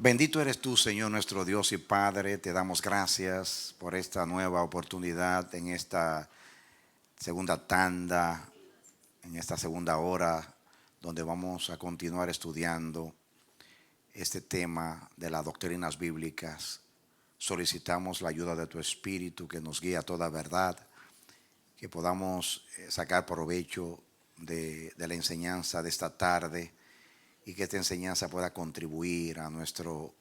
Bendito eres tú, Señor, nuestro Dios y Padre. Te damos gracias por esta nueva oportunidad en esta segunda tanda, en esta segunda hora, donde vamos a continuar estudiando este tema de las doctrinas bíblicas. Solicitamos la ayuda de tu Espíritu que nos guíe a toda verdad, que podamos sacar provecho de la enseñanza de esta tarde y que esta enseñanza pueda contribuir a nuestro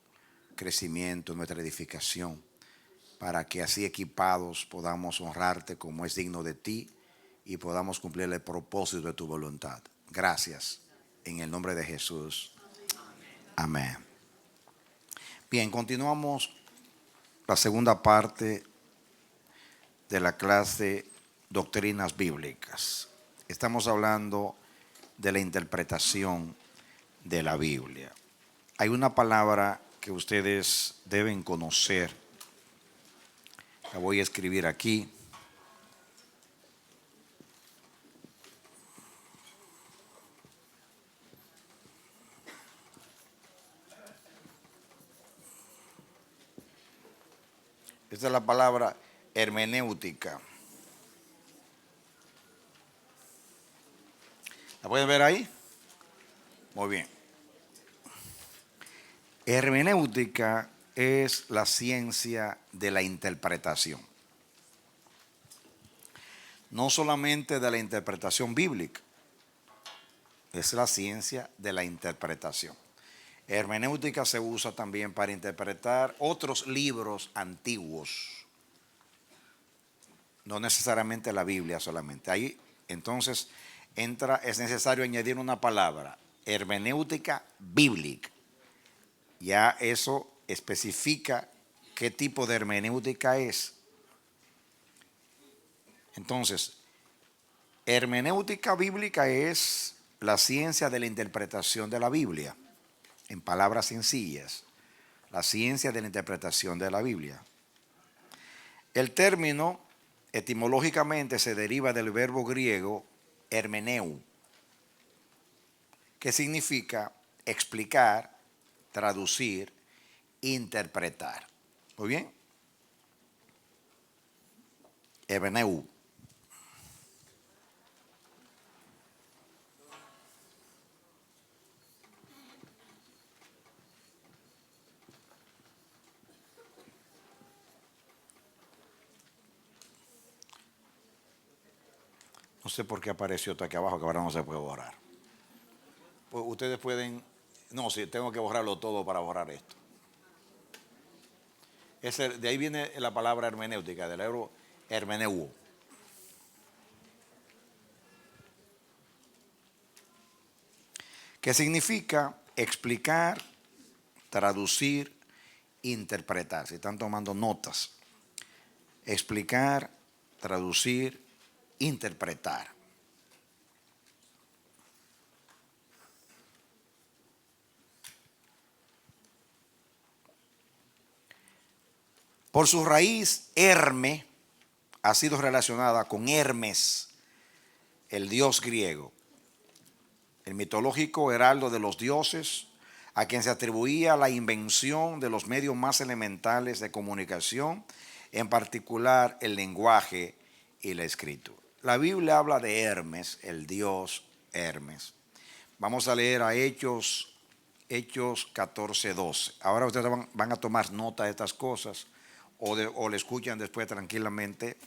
crecimiento, nuestra edificación, para que así equipados podamos honrarte como es digno de ti y podamos cumplir el propósito de tu voluntad. Gracias, en el nombre de Jesús. Amén. Bien, continuamos la segunda parte de la clase Doctrinas Bíblicas. Estamos hablando de la interpretación de la Biblia. Hay una palabra que ustedes deben conocer. La voy a escribir aquí. Esta es la palabra hermenéutica. ¿La pueden ver ahí? Muy bien. Hermenéutica es la ciencia de la interpretación. No solamente de la interpretación bíblica, es la ciencia de la interpretación. Hermenéutica se usa también para interpretar otros libros antiguos, no necesariamente la Biblia solamente. Ahí entonces es necesario añadir una palabra, hermenéutica bíblica. Ya eso especifica qué tipo de hermenéutica es. Entonces, hermenéutica bíblica es la ciencia de la interpretación de la Biblia. En palabras sencillas, la ciencia de la interpretación de la Biblia. El término etimológicamente se deriva del verbo griego hermeneu, que significa explicar, traducir, interpretar. ¿Muy bien? Hermeneu. No sé por qué apareció esto aquí abajo, que ahora no se puede borrar. Pues ustedes pueden, no, sí, tengo que borrarlo todo para borrar esto. De ahí viene la palabra hermenéutica, del verbo hermeneu. Que significa explicar, traducir, interpretar. Si están tomando notas, explicar, traducir, interpretar. Por su raíz, Herme ha sido relacionada con Hermes, el dios griego, el mitológico heraldo de los dioses, a quien se atribuía la invención de los medios más elementales de comunicación, en particular el lenguaje y la escritura. La Biblia habla de Hermes, el dios Hermes. Vamos a leer a Hechos 14:12. Ahora ustedes van a tomar nota de estas cosas o le escuchan después tranquilamente.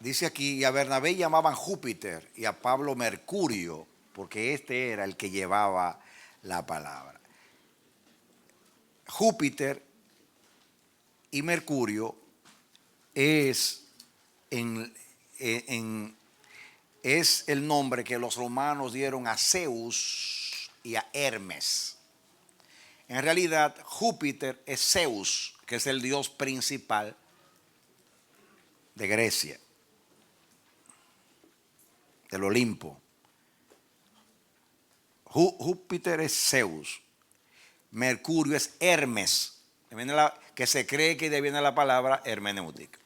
Dice aquí, y a Bernabé llamaban Júpiter y a Pablo Mercurio, porque este era el que llevaba la palabra. Júpiter y Mercurio es el nombre que los romanos dieron a Zeus y a Hermes. En realidad, Júpiter es Zeus, que es el dios principal de Grecia, del Olimpo. Júpiter es Zeus. Mercurio es Hermes, que se cree que de ahí viene la palabra hermenéutica.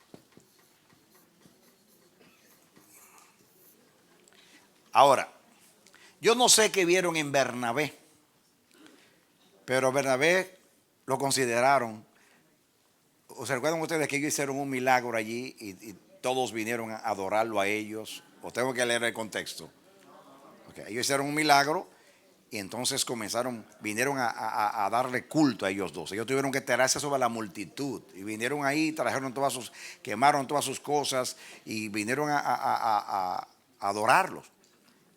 Ahora, Yo no sé qué vieron en Bernabé, pero Bernabé lo consideraron. ¿O se recuerdan ustedes que ellos hicieron un milagro allí y todos vinieron a adorarlo a ellos? ¿O tengo que leer el contexto? Okay. Ellos hicieron un milagro y entonces vinieron a darle culto a ellos dos. Ellos tuvieron que tirarse sobre la multitud y vinieron ahí, quemaron todas sus cosas y vinieron a adorarlos.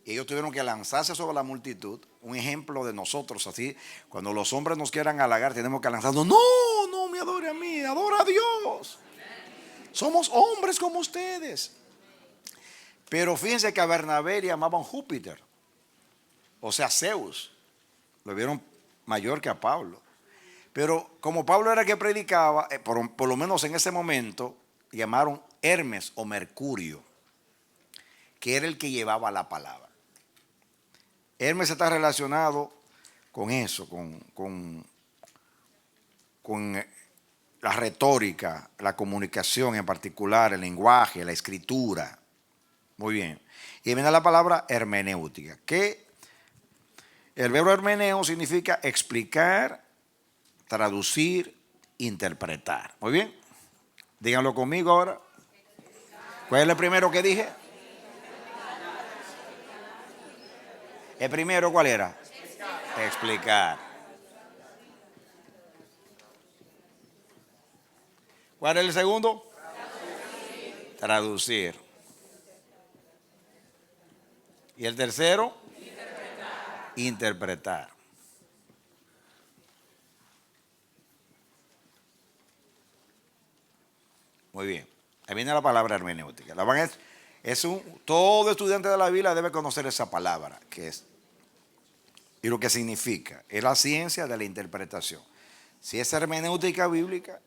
Y ellos tuvieron que lanzarse sobre la multitud. Un ejemplo de nosotros, así, cuando los hombres nos quieran halagar, tenemos que lanzarnos. No, no me adore a mí, adora a Dios. Somos hombres como ustedes. Pero fíjense que a Bernabé le llamaban Júpiter, o sea, Zeus. Lo vieron mayor que a Pablo. Pero como Pablo era el que predicaba, por lo menos en ese momento, llamaron Hermes o Mercurio, que era el que llevaba la palabra. Hermes está relacionado con eso, con la retórica, la comunicación en particular, el lenguaje, la escritura. Muy bien. Y viene la palabra hermenéutica, que el verbo hermeneo significa explicar, traducir, interpretar. Muy bien. Díganlo conmigo ahora. ¿Cuál es el primero que dije? El primero, ¿cuál era? Explicar. ¿Cuál es el segundo? Traducir. ¿Y el tercero? Interpretar. Muy bien. Ahí viene la palabra hermenéutica. Todo estudiante de la Biblia debe conocer esa palabra, que es y lo que significa. Es la ciencia de la interpretación. Si es hermenéutica bíblica,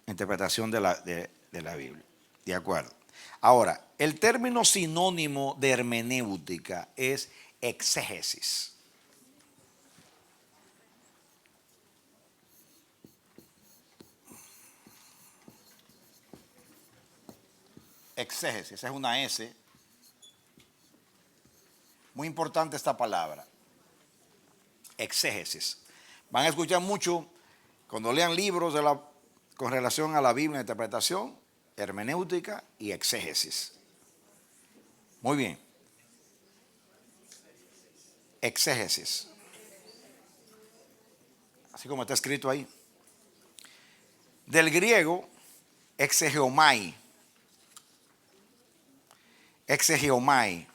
interpretación de la Biblia. De acuerdo. Ahora, el término sinónimo de hermenéutica es exégesis. Exégesis, esa es una S. Muy importante esta palabra. Exégesis. Van a escuchar mucho cuando lean libros con relación a la Biblia, interpretación, hermenéutica y exégesis. Muy bien. Exégesis. Así como está escrito ahí. Del griego, exegeomai. Exegeomai.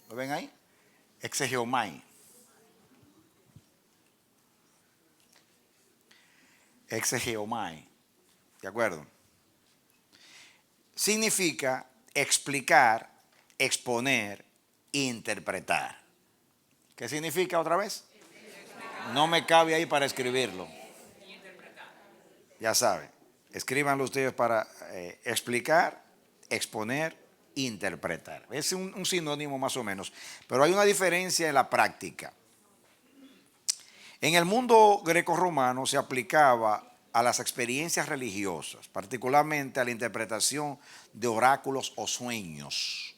¿Lo ven ahí? Exegeomai. Exegeomai. ¿De acuerdo? Significa explicar, exponer, interpretar. ¿Qué significa otra vez? No me cabe ahí para escribirlo. Ya saben. Escríbanlo ustedes para explicar, exponer, interpretar. Es un sinónimo más o menos, pero hay una diferencia en la práctica. En el mundo grecorromano se aplicaba a las experiencias religiosas, particularmente a la interpretación de oráculos o sueños.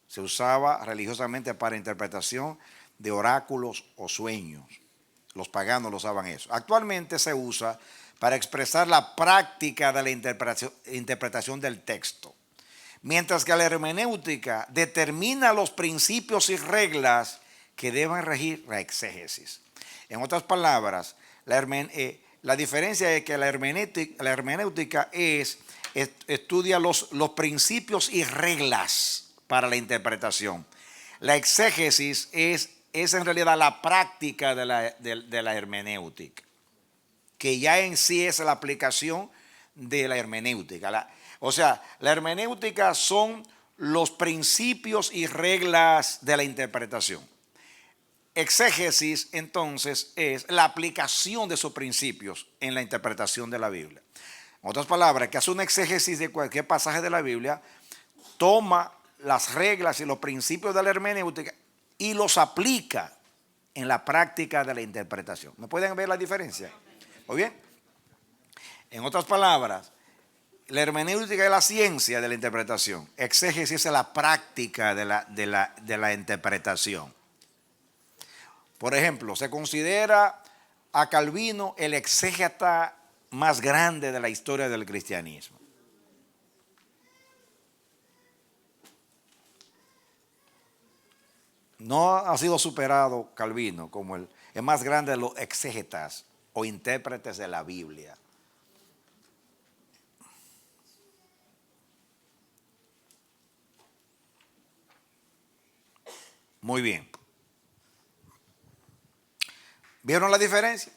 Se usaba religiosamente para interpretación de oráculos o sueños. Los paganos lo usaban eso. Actualmente se usa para expresar la práctica de la interpretación del texto. Mientras que la hermenéutica determina los principios y reglas que deben regir la exégesis. En otras palabras, la diferencia es que la hermenéutica estudia los principios y reglas para la interpretación. La exégesis es en realidad la práctica de la hermenéutica, que ya en sí es la aplicación de la hermenéutica. La hermenéutica son los principios y reglas de la interpretación. Exégesis, entonces, es la aplicación de esos principios en la interpretación de la Biblia. En otras palabras, que hace una exégesis de cualquier pasaje de la Biblia, toma las reglas y los principios de la hermenéutica y los aplica en la práctica de la interpretación. ¿Me pueden ver la diferencia? ¿O bien? En otras palabras, la hermenéutica es la ciencia de la interpretación. Exégesis es la práctica de la interpretación. Por ejemplo, se considera a Calvino el exégeta más grande de la historia del cristianismo. No ha sido superado Calvino como el más grande de los exégetas o intérpretes de la Biblia. Muy bien. ¿Vieron la diferencia?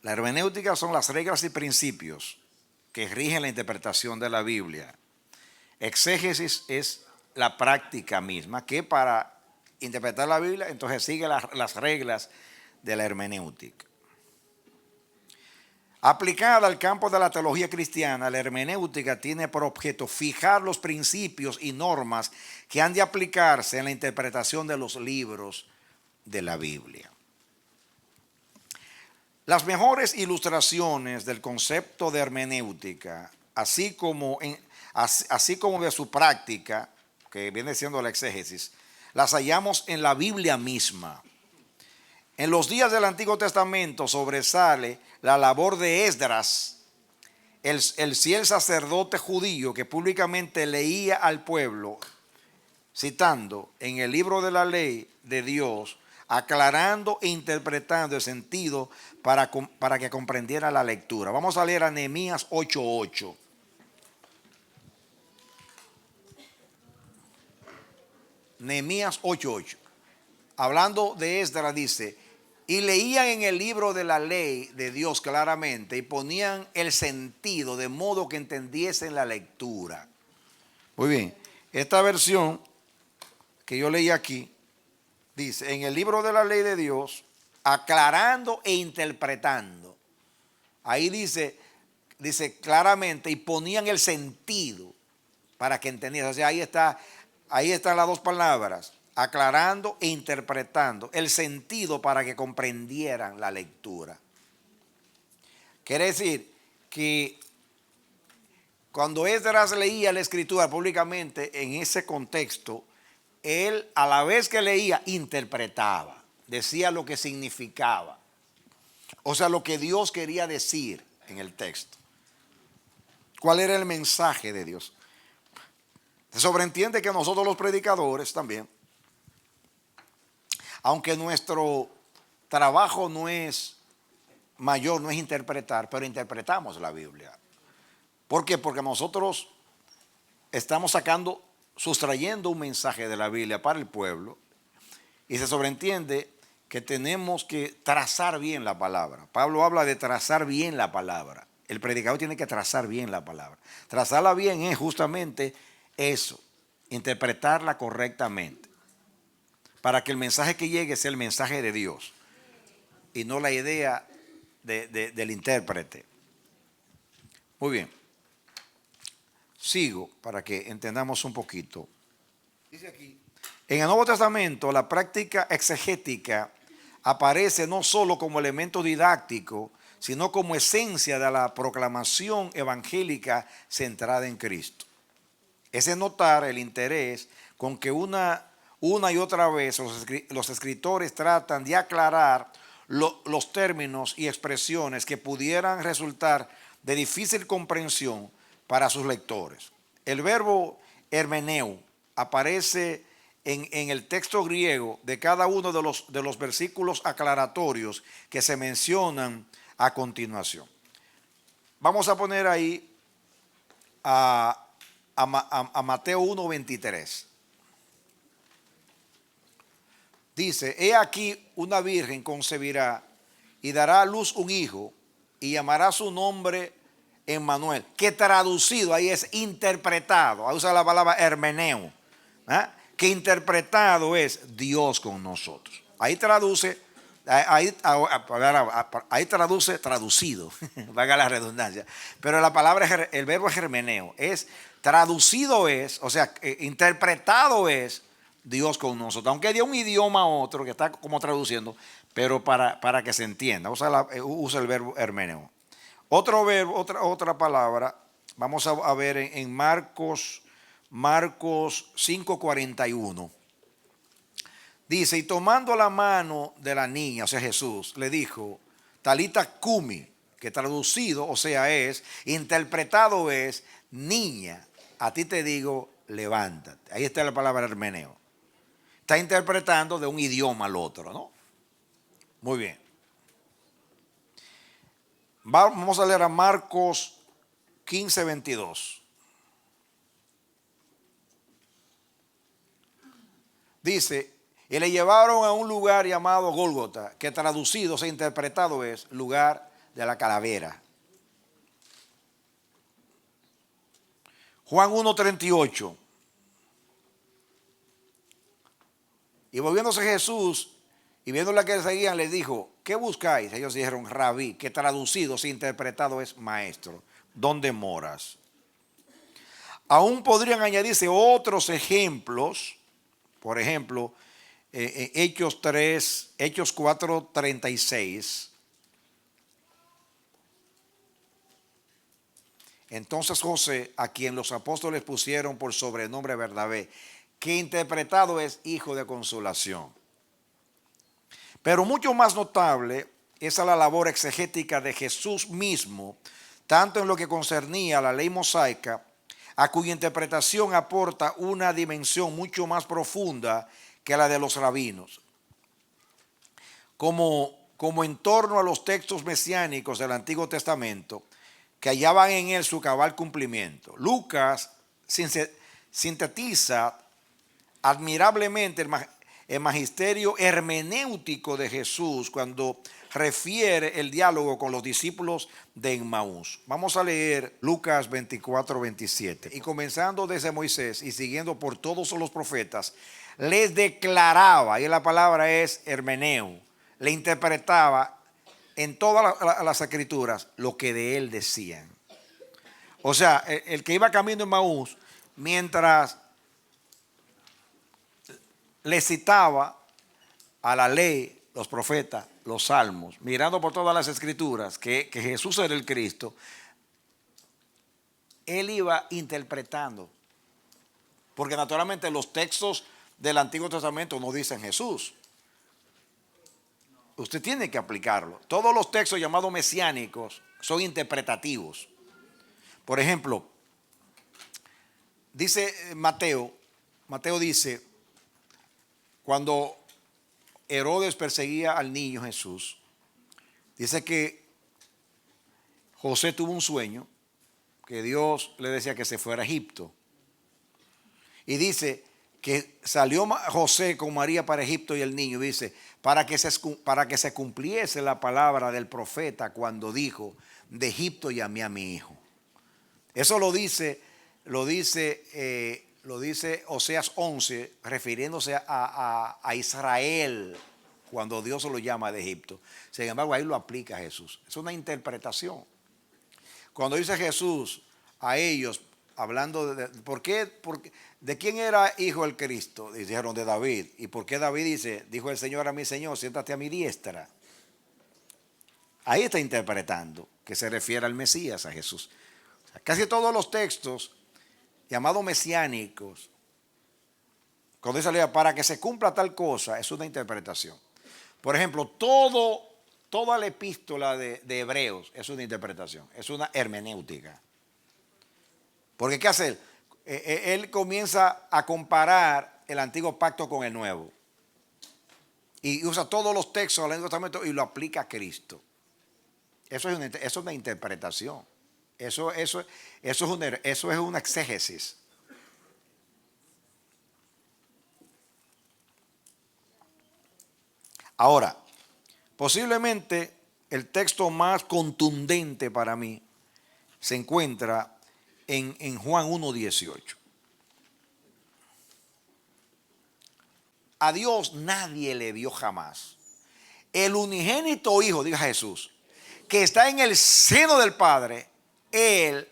La hermenéutica son las reglas y principios que rigen la interpretación de la Biblia. Exégesis es la práctica misma que para interpretar la Biblia entonces sigue las reglas de la hermenéutica. Aplicada al campo de la teología cristiana, la hermenéutica tiene por objeto fijar los principios y normas que han de aplicarse en la interpretación de los libros de la Biblia. Las mejores ilustraciones del concepto de hermenéutica, así como de su práctica, que viene siendo la exégesis, las hallamos en la Biblia misma. En los días del Antiguo Testamento sobresale la labor de Esdras, el sacerdote judío que públicamente leía al pueblo, citando en el libro de la ley de Dios, aclarando e interpretando el sentido para que comprendiera la lectura. Vamos a leer a Nehemías 8:8. Nehemías 8:8. Hablando de Esdras dice, y leían en el libro de la ley de Dios claramente y ponían el sentido de modo que entendiesen la lectura. Muy bien, esta versión que yo leí aquí dice, en el libro de la ley de Dios, aclarando e interpretando. Ahí dice claramente y ponían el sentido para que entendiesen. O sea, ahí están las dos palabras, aclarando e interpretando el sentido para que comprendieran la lectura. Quiere decir que cuando Esdras leía la escritura públicamente en ese contexto, él a la vez que leía interpretaba, decía lo que significaba, o sea, lo que Dios quería decir en el texto. ¿Cuál era el mensaje de Dios? Se sobreentiende que nosotros los predicadores también, aunque nuestro trabajo no es mayor, no es interpretar, pero interpretamos la Biblia. ¿Por qué? Porque nosotros estamos sustrayendo un mensaje de la Biblia para el pueblo y se sobreentiende que tenemos que trazar bien la palabra. Pablo habla de trazar bien la palabra. El predicador tiene que trazar bien la palabra. Trazarla bien es justamente eso, interpretarla correctamente, para que el mensaje que llegue sea el mensaje de Dios y no la idea del intérprete. Muy bien. Sigo para que entendamos un poquito. Dice aquí, en el Nuevo Testamento la práctica exegética aparece no solo como elemento didáctico, sino como esencia de la proclamación evangélica centrada en Cristo. Es de notar el interés con que una y otra vez los escritores tratan de aclarar los términos y expresiones que pudieran resultar de difícil comprensión para sus lectores. El verbo hermeneu aparece en el texto griego de cada uno de los versículos aclaratorios que se mencionan a continuación. Vamos a poner ahí a Mateo 1:23. Dice, he aquí una virgen concebirá y dará a luz un hijo y llamará su nombre Emmanuel, que traducido ahí es interpretado, ahí usa la palabra hermeneo, que interpretado es Dios con nosotros. Ahí traduce traducido, valga la redundancia, pero la palabra, el verbo es hermeneo, es traducido es, o sea, interpretado es Dios con nosotros. Aunque de un idioma a otro, que está como traduciendo, pero para que se entienda. Usa el verbo hermeneo. Otro verbo, otra palabra, vamos a ver en Marcos 5:41. Dice, y tomando la mano de la niña, o sea Jesús, le dijo, Talita cumi, que traducido, o sea interpretado es, niña, a ti te digo, levántate. Ahí está la palabra hermeneo. Está interpretando de un idioma al otro, ¿no? Muy bien. Vamos a leer a Marcos 15:22. Dice, y le llevaron a un lugar llamado Gólgota, que traducido, o sea, interpretado es lugar de la calavera. Juan 1:38. Y volviéndose Jesús y viendo la que seguían, les dijo, ¿qué buscáis? Ellos dijeron, rabí, que traducido, si interpretado es maestro. ¿Dónde moras? Aún podrían añadirse otros ejemplos, por ejemplo, Hechos 4:36. Entonces José, a quien los apóstoles pusieron por sobrenombre Bernabé, que interpretado es hijo de consolación. Pero mucho más notable es la labor exegética de Jesús mismo, tanto en lo que concernía a la ley mosaica, a cuya interpretación aporta una dimensión mucho más profunda que la de los rabinos. Como en torno a los textos mesiánicos del Antiguo Testamento, que hallaban en él su cabal cumplimiento. Lucas sintetiza admirablemente el magisterio hermenéutico de Jesús cuando refiere el diálogo con los discípulos de Emmaús. Vamos a leer Lucas 24:27. Y comenzando desde Moisés y siguiendo por todos los profetas, les declaraba, y la palabra es hermeneo, le interpretaba en todas las escrituras lo que de él decían. O sea, el que iba camino en Emmaús, mientras le citaba a la ley, los profetas, los salmos, mirando por todas las escrituras que Jesús era el Cristo, él iba interpretando. Porque naturalmente los textos del Antiguo Testamento no dicen Jesús. Usted tiene que aplicarlo. Todos los textos llamados mesiánicos son interpretativos. Por ejemplo, dice Mateo dice, cuando Herodes perseguía al niño Jesús, dice que José tuvo un sueño, que Dios le decía que se fuera a Egipto. Y dice que salió José con María para Egipto y el niño, dice, para que se cumpliese la palabra del profeta cuando dijo, de Egipto llamé a mi hijo. Eso lo dice Oseas 11, refiriéndose a Israel cuando Dios lo llama de Egipto. Sin embargo, ahí lo aplica Jesús. Es una interpretación. Cuando dice Jesús a ellos, hablando ¿de quién era hijo el Cristo? Dijeron de David. ¿Y por qué David dice, dijo el Señor a mi Señor, siéntate a mi diestra? Ahí está interpretando que se refiere al Mesías, a Jesús. O sea, casi todos los textos llamados mesiánicos, cuando dice para que se cumpla tal cosa, es una interpretación. Por ejemplo, toda la epístola de Hebreos es una interpretación, es una hermenéutica. Porque ¿qué hace él? Él comienza a comparar el antiguo pacto con el nuevo. Y usa todos los textos del Antiguo Testamento y lo aplica a Cristo. Eso es una interpretación. Eso es una exégesis. Ahora, posiblemente el texto más contundente para mí se encuentra en Juan 1:18. A Dios nadie le vio jamás. El unigénito Hijo, diga Jesús, que está en el seno del Padre, Él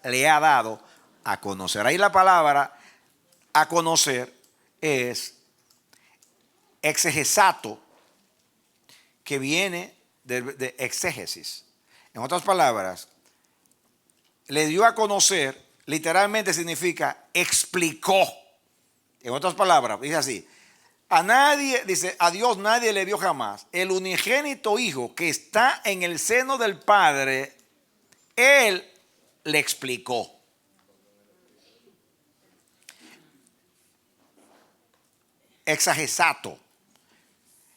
le ha dado a conocer. Ahí la palabra a conocer es exegesato, que viene de exégesis. En otras palabras, le dio a conocer, literalmente significa explicó. En otras palabras, dice así: a nadie, dice, a Dios nadie le dio jamás. El unigénito Hijo que está en el seno del Padre, Él le explicó. Exagesato.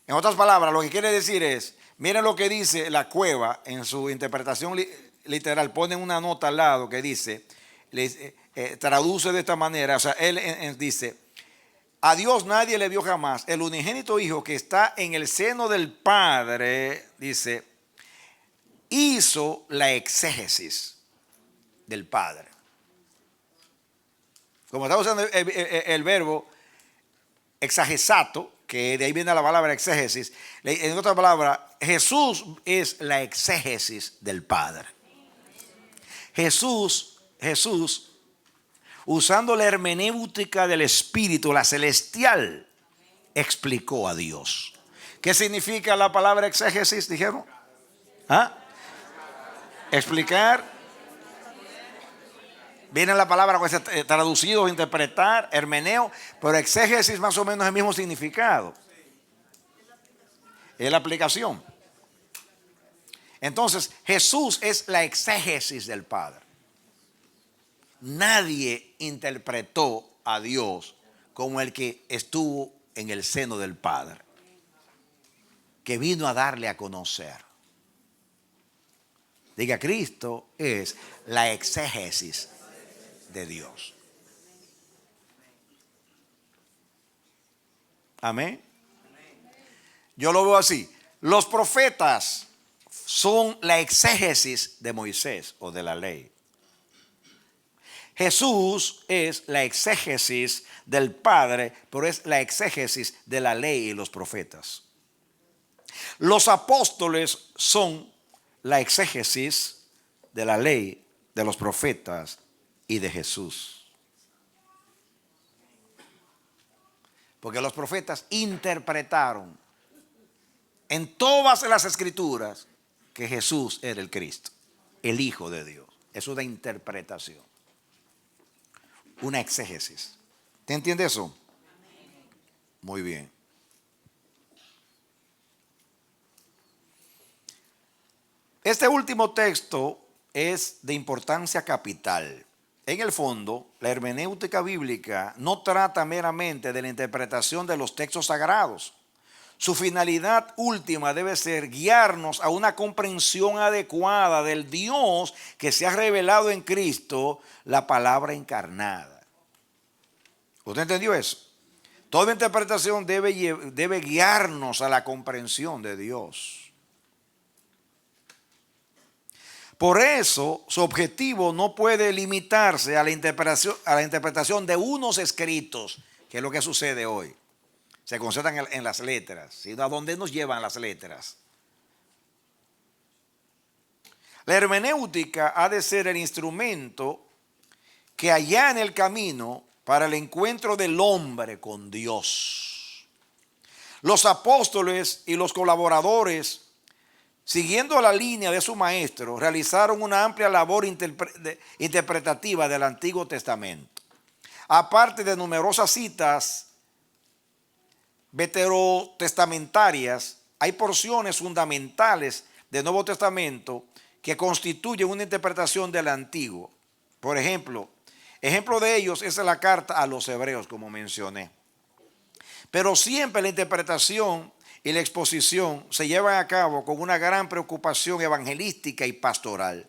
En otras palabras, lo que quiere decir es, miren lo que dice la Cueva en su interpretación literal. Ponen una nota al lado que dice, traduce de esta manera, o sea, él dice: a Dios nadie le vio jamás. El unigénito Hijo que está en el seno del Padre, dice, hizo la exégesis del Padre. Como está usando el verbo exagesato, que de ahí viene la palabra exégesis, en otra palabra, Jesús es la exégesis del Padre. Jesús, usando la hermenéutica del Espíritu, la celestial, explicó a Dios. ¿Qué significa la palabra exégesis? Dijeron. ¿Ah? Explicar. Viene la palabra traducido, interpretar, hermeneo, pero exégesis más o menos es el mismo significado. Es la aplicación. Entonces, Jesús es la exégesis del Padre. Nadie interpretó a Dios como el que estuvo en el seno del Padre, que vino a darle a conocer. Diga, Cristo es la exégesis de Dios. Amén. Yo lo veo así. Los profetas son la exégesis de Moisés o de la ley. Jesús es la exégesis del Padre, pero es la exégesis de la ley y los profetas. Los apóstoles son la exégesis de la ley, de los profetas y de Jesús. Porque los profetas interpretaron en todas las escrituras que Jesús era el Cristo, el Hijo de Dios. Es una interpretación, una exégesis. ¿Te entiende eso? Muy bien. Este último texto es de importancia capital. En el fondo, la hermenéutica bíblica no trata meramente de la interpretación de los textos sagrados. Su finalidad última debe ser guiarnos a una comprensión adecuada del Dios que se ha revelado en Cristo, la palabra encarnada. ¿Usted entendió eso? Toda interpretación debe guiarnos a la comprensión de Dios. Por eso, su objetivo no puede limitarse a la interpretación de unos escritos, que es lo que sucede hoy. Se concentran en las letras, sino a dónde nos llevan las letras. La hermenéutica ha de ser el instrumento que allana el camino para el encuentro del hombre con Dios. Los apóstoles y los colaboradores, siguiendo la línea de su maestro, realizaron una amplia labor interpretativa del Antiguo Testamento. Aparte de numerosas citas veterotestamentarias, hay porciones fundamentales del Nuevo Testamento que constituyen una interpretación del Antiguo. Por ejemplo de ellos es la carta a los Hebreos, como mencioné. Pero siempre la interpretación y la exposición se llevan a cabo con una gran preocupación evangelística y pastoral.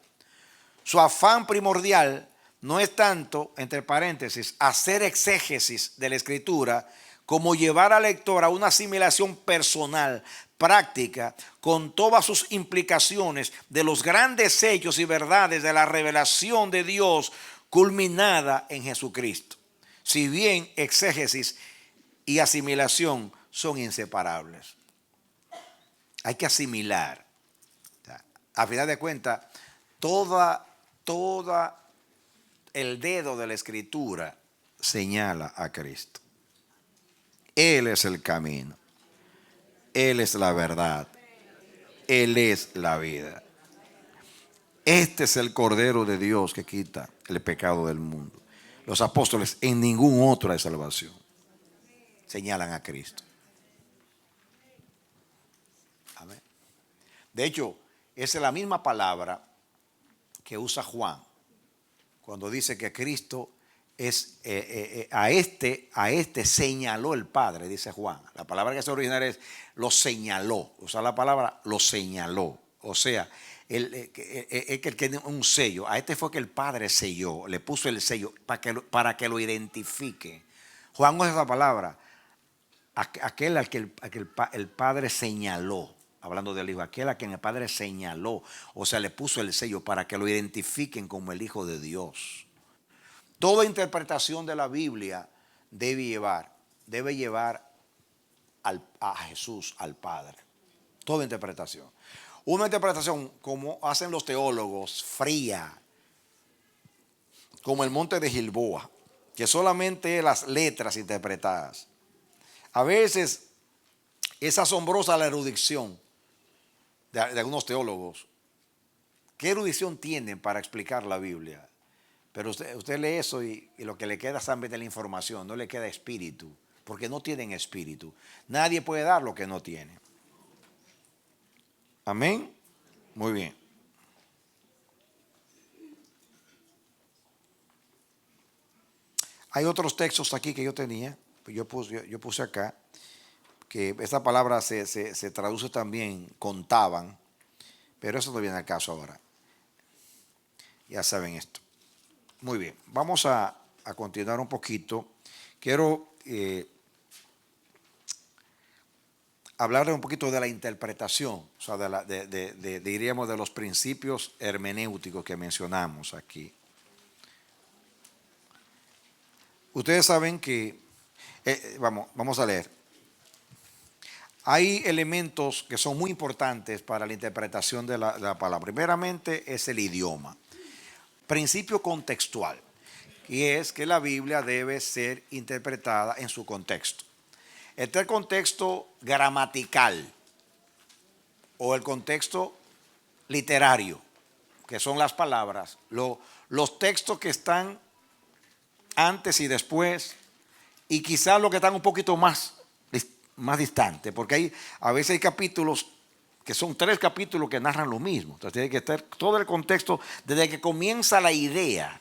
Su afán primordial no es tanto, entre paréntesis, hacer exégesis de la Escritura, como llevar al lector a una asimilación personal, práctica, con todas sus implicaciones de los grandes hechos y verdades de la revelación de Dios culminada en Jesucristo. Si bien exégesis y asimilación son inseparables. Hay que asimilar. A final de cuentas, toda el dedo de la Escritura señala a Cristo. Él es el camino. Él es la verdad. Él es la vida. Este es el Cordero de Dios que quita el pecado del mundo. Los apóstoles en ningún otro hay salvación. Señalan a Cristo. Amén. De hecho, esa es la misma palabra que usa Juan cuando dice que Cristo es a este señaló el Padre, dice Juan. La palabra que se original es lo señaló. Usa la palabra lo señaló. O sea, el que tiene un sello. A este fue que el Padre selló, le puso el sello para que lo identifique. Juan usa esa palabra. Aquel al que el Padre señaló. Hablando del Hijo, aquel a quien el Padre señaló, o sea, le puso el sello para que lo identifiquen como el Hijo de Dios. Toda interpretación de la Biblia debe llevar a Jesús, al Padre. Toda interpretación. Una interpretación, como hacen los teólogos, fría, como el monte de Gilboa, que solamente las letras interpretadas. A veces es asombrosa la erudición de algunos teólogos. ¿Qué erudición tienen para explicar la Biblia? Pero usted lee eso y lo que le queda es solamente la información, no le queda espíritu, porque no tienen espíritu. Nadie puede dar lo que no tiene. Amén. Muy bien. Hay otros textos aquí que yo tenía, yo puse acá, que esta palabra se traduce también, contaban, pero eso no viene al caso ahora. Ya saben esto. Muy bien, vamos a continuar un poquito. Quiero hablar un poquito de la interpretación, o sea, diríamos de los principios hermenéuticos que mencionamos aquí. Ustedes saben que, vamos a leer. Hay elementos que son muy importantes para la interpretación de la palabra. Primeramente es el idioma. Principio contextual, y es que la Biblia debe ser interpretada en su contexto. Está el contexto gramatical o el contexto literario, que son las palabras, los textos que están antes y después, y quizás los que están un poquito más distantes, porque a veces hay capítulos que son 3 capítulos que narran lo mismo. Entonces tiene que estar todo el contexto desde que comienza la idea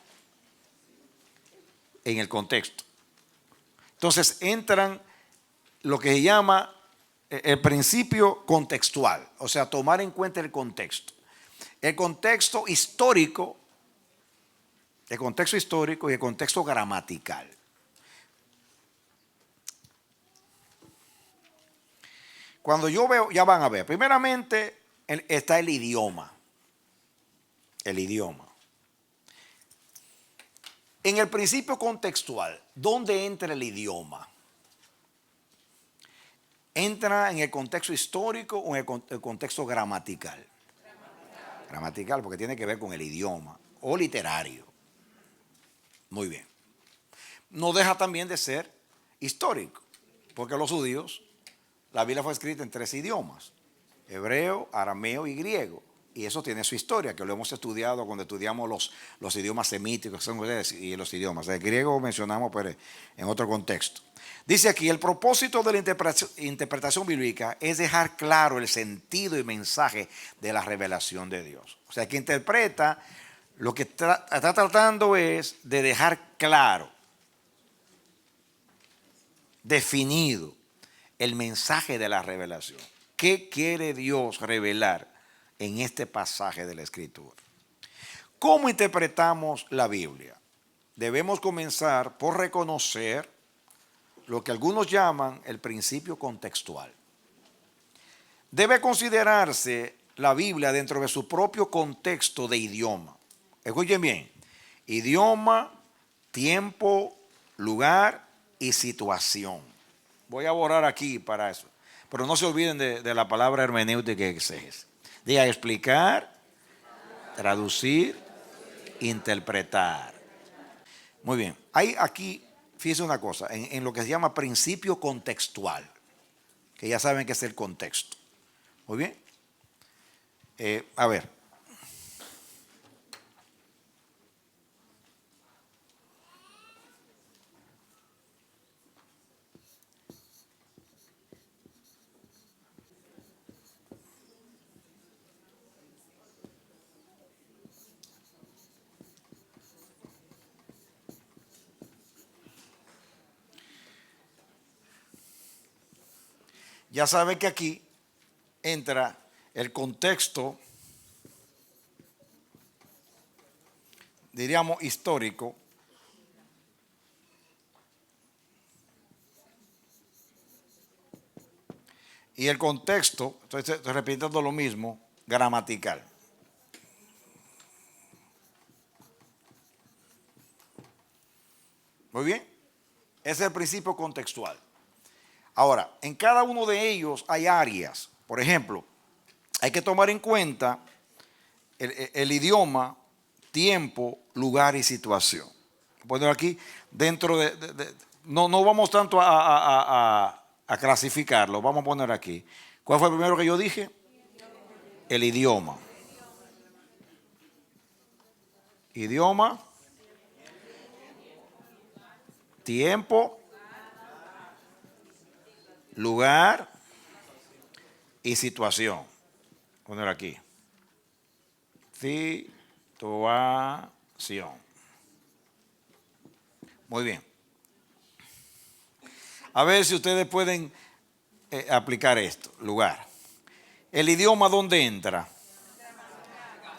en el contexto. Entonces entran lo que se llama el principio contextual, o sea, tomar en cuenta el contexto. El contexto histórico y el contexto gramatical. Cuando yo veo, ya van a ver, primeramente está el idioma. El idioma. En el principio contextual, ¿dónde entra el idioma? ¿Entra en el contexto histórico o en el contexto gramatical? Gramatical, porque tiene que ver con el idioma o literario. Muy bien. No deja también de ser histórico, porque los judíos, la Biblia fue escrita en 3 idiomas, hebreo, arameo y griego. Y eso tiene su historia, que lo hemos estudiado cuando estudiamos los idiomas semíticos y los idiomas. El griego mencionamos, pero en otro contexto. Dice aquí, el propósito de la interpretación bíblica es dejar claro el sentido y mensaje de la revelación de Dios. O sea, que interpreta, lo que está tratando es de dejar claro, definido, el mensaje de la revelación. ¿Qué quiere Dios revelar en este pasaje de la Escritura? ¿Cómo interpretamos la Biblia? Debemos comenzar por reconocer lo que algunos llaman el principio contextual. Debe considerarse la Biblia dentro de su propio contexto de idioma. Escuchen bien, idioma, tiempo, lugar y situación. Voy a borrar aquí para eso, pero no se olviden de la palabra hermenéutica y exégesis. De explicar, traducir, interpretar. Muy bien, hay aquí, fíjense una cosa, en lo que se llama principio contextual, que ya saben que es el contexto. Muy bien. A ver. Ya saben que aquí entra el contexto, diríamos, histórico, y el contexto, estoy repitiendo lo mismo, gramatical. Muy bien, ese es el principio contextual. Ahora, en cada uno de ellos hay áreas. Por ejemplo, hay que tomar en cuenta el idioma, tiempo, lugar y situación. Poner aquí dentro no vamos tanto a clasificarlo, vamos a poner aquí. ¿Cuál fue el primero que yo dije? El idioma. Idioma, tiempo, lugar y situación. Poner aquí. Situación. Muy bien. A ver si ustedes pueden aplicar esto. Lugar. El idioma, ¿dónde entra?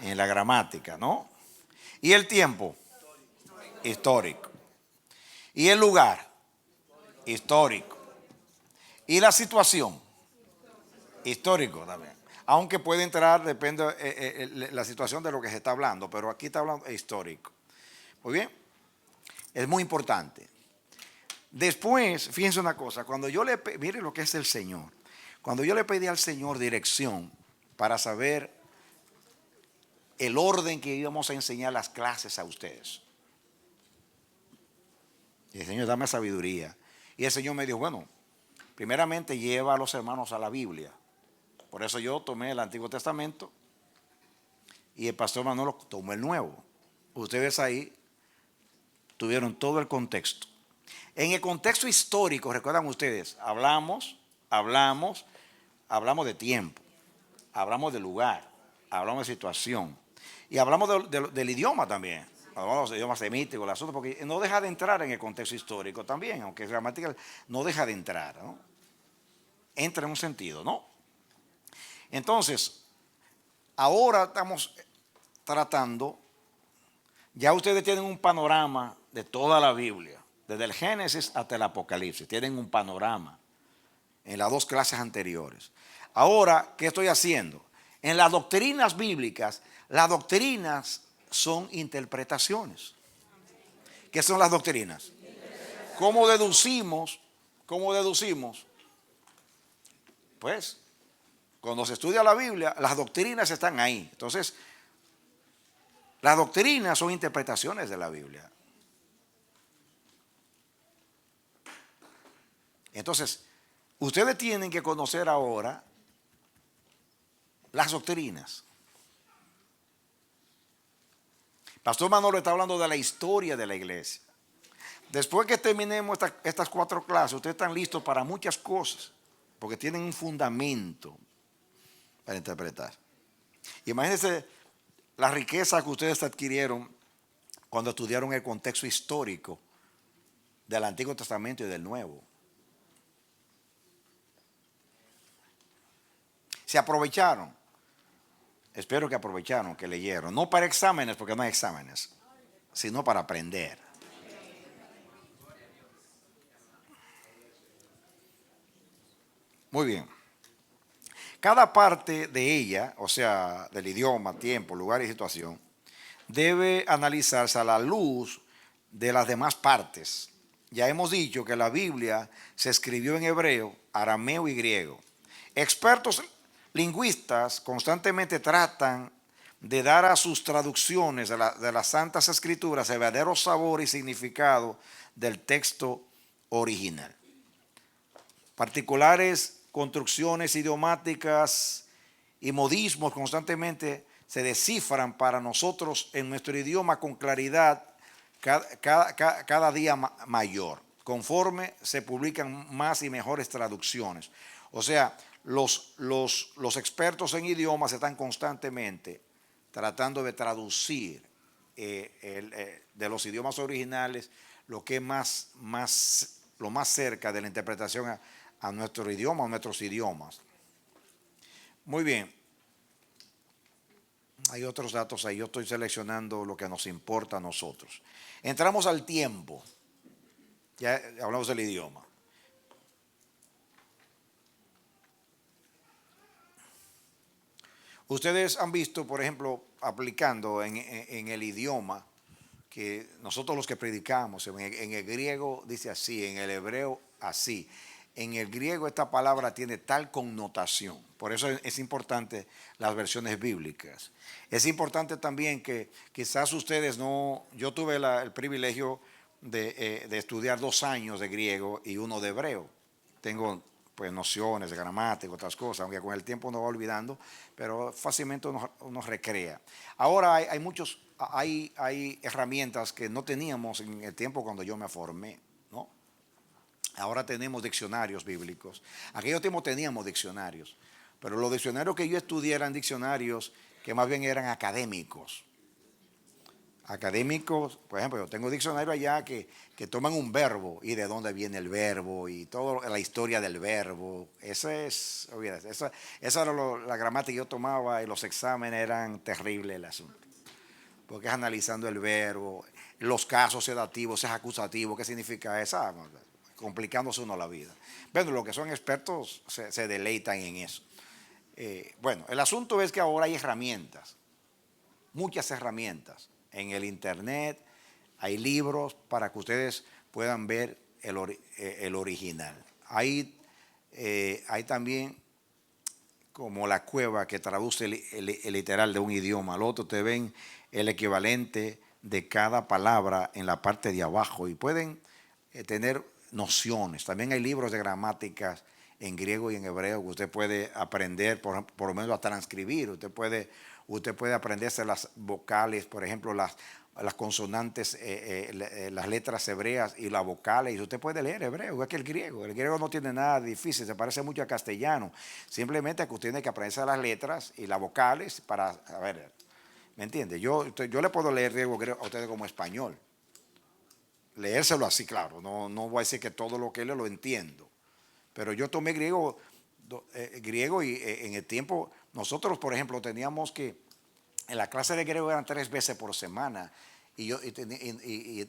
En la gramática, ¿no? Y el tiempo, histórico. Y el lugar, histórico. Y la situación, histórico también. Aunque puede entrar, depende la situación de lo que se está hablando, pero aquí está hablando histórico. Muy bien, es muy importante. Después, fíjense una cosa, cuando yo mire lo que es el Señor, cuando yo le pedí al Señor dirección para saber el orden que íbamos a enseñar las clases a ustedes. Y el Señor, dame sabiduría. Y el Señor me dijo, bueno, primeramente lleva a los hermanos a la Biblia. Por eso yo tomé el Antiguo Testamento y el pastor Manolo tomó el Nuevo. Ustedes ahí tuvieron todo el contexto. En el contexto histórico, recuerdan ustedes, hablamos de tiempo, hablamos de lugar, hablamos de situación y hablamos del idioma también. Hablamos de idiomas semíticos, el asunto, porque no deja de entrar en el contexto histórico también, aunque es gramatical, no deja de entrar, ¿no? Entra en un sentido, ¿no? Entonces, ahora estamos tratando, ya ustedes tienen un panorama de toda la Biblia, desde el Génesis hasta el Apocalipsis, tienen un panorama en las dos clases anteriores. Ahora, ¿qué estoy haciendo? En las doctrinas bíblicas, las doctrinas son interpretaciones. ¿Qué son las doctrinas? ¿Cómo deducimos? Pues, cuando se estudia la Biblia, las doctrinas están ahí. Entonces, las doctrinas son interpretaciones de la Biblia. Entonces, ustedes tienen que conocer ahora las doctrinas. Pastor Manolo está hablando de la historia de la iglesia. Después que terminemos estas 4 clases, ustedes están listos para muchas cosas, porque tienen un fundamento para interpretar. Imagínense la riqueza que ustedes adquirieron cuando estudiaron el contexto histórico del Antiguo Testamento y del Nuevo. Se aprovecharon. Espero que aprovecharon, que leyeron. No para exámenes, porque no hay exámenes, sino para aprender. Muy bien. Cada parte de ella, o sea, del idioma, tiempo, lugar y situación, debe analizarse a la luz de las demás partes. Ya hemos dicho que la Biblia se escribió en hebreo, arameo y griego. Expertos lingüistas constantemente tratan de dar a sus traducciones de las Santas Escrituras el verdadero sabor y significado del texto original. Particulares construcciones idiomáticas y modismos constantemente se descifran para nosotros en nuestro idioma con claridad cada día mayor, conforme se publican más y mejores traducciones. O sea, los expertos en idiomas están constantemente tratando de traducir de los idiomas originales lo que es lo más cerca de la interpretación a nuestro idioma o nuestros idiomas. Muy bien. Hay otros datos ahí. Yo estoy seleccionando lo que nos importa a nosotros. Entramos al tiempo. Ya hablamos del idioma. Ustedes han visto, por ejemplo, aplicando en el idioma, que nosotros los que predicamos, en el griego dice así, en el hebreo así. En el griego esta palabra tiene tal connotación. Por eso es importante las versiones bíblicas. Es importante también que quizás ustedes no... Yo tuve el privilegio de estudiar 2 años de griego y 1 de hebreo. Tengo pues nociones de gramática, otras cosas, aunque con el tiempo uno va olvidando, pero fácilmente uno recrea. Ahora hay herramientas que no teníamos en el tiempo cuando yo me formé, ¿no? Ahora tenemos diccionarios bíblicos. Aquellos tiempos teníamos diccionarios, pero los diccionarios que yo estudié eran diccionarios que más bien eran académicos. Académicos, por ejemplo, yo tengo diccionarios allá que toman un verbo y de dónde viene el verbo y toda la historia del verbo. Esa era la gramática que yo tomaba y los exámenes eran terribles el asunto. Porque es analizando el verbo, los casos sedativos, es acusativo, ¿qué significa eso? Complicándose uno la vida. Bueno, los que son expertos se deleitan en eso. Bueno, el asunto es que ahora hay herramientas, muchas herramientas. En el internet hay libros para que ustedes puedan ver el original. Hay también como la cueva que traduce el literal de un idioma al otro, te ven el equivalente de cada palabra en la parte de abajo y pueden tener nociones. También hay libros de gramáticas en griego y en hebreo que usted puede aprender, por lo menos a transcribir. Usted puede aprenderse las vocales, por ejemplo, las consonantes, las letras hebreas y las vocales, y usted puede leer hebreo, igual que el griego no tiene nada difícil, se parece mucho a castellano, simplemente que usted tiene que aprenderse las letras y las vocales para, a ver, ¿me entiende? Yo le puedo leer griego a ustedes como español, leérselo así, claro, no voy a decir que todo lo que leo lo entiendo, pero yo tomé griego y en el tiempo, nosotros por ejemplo teníamos que, en la clase de griego eran 3 veces por semana y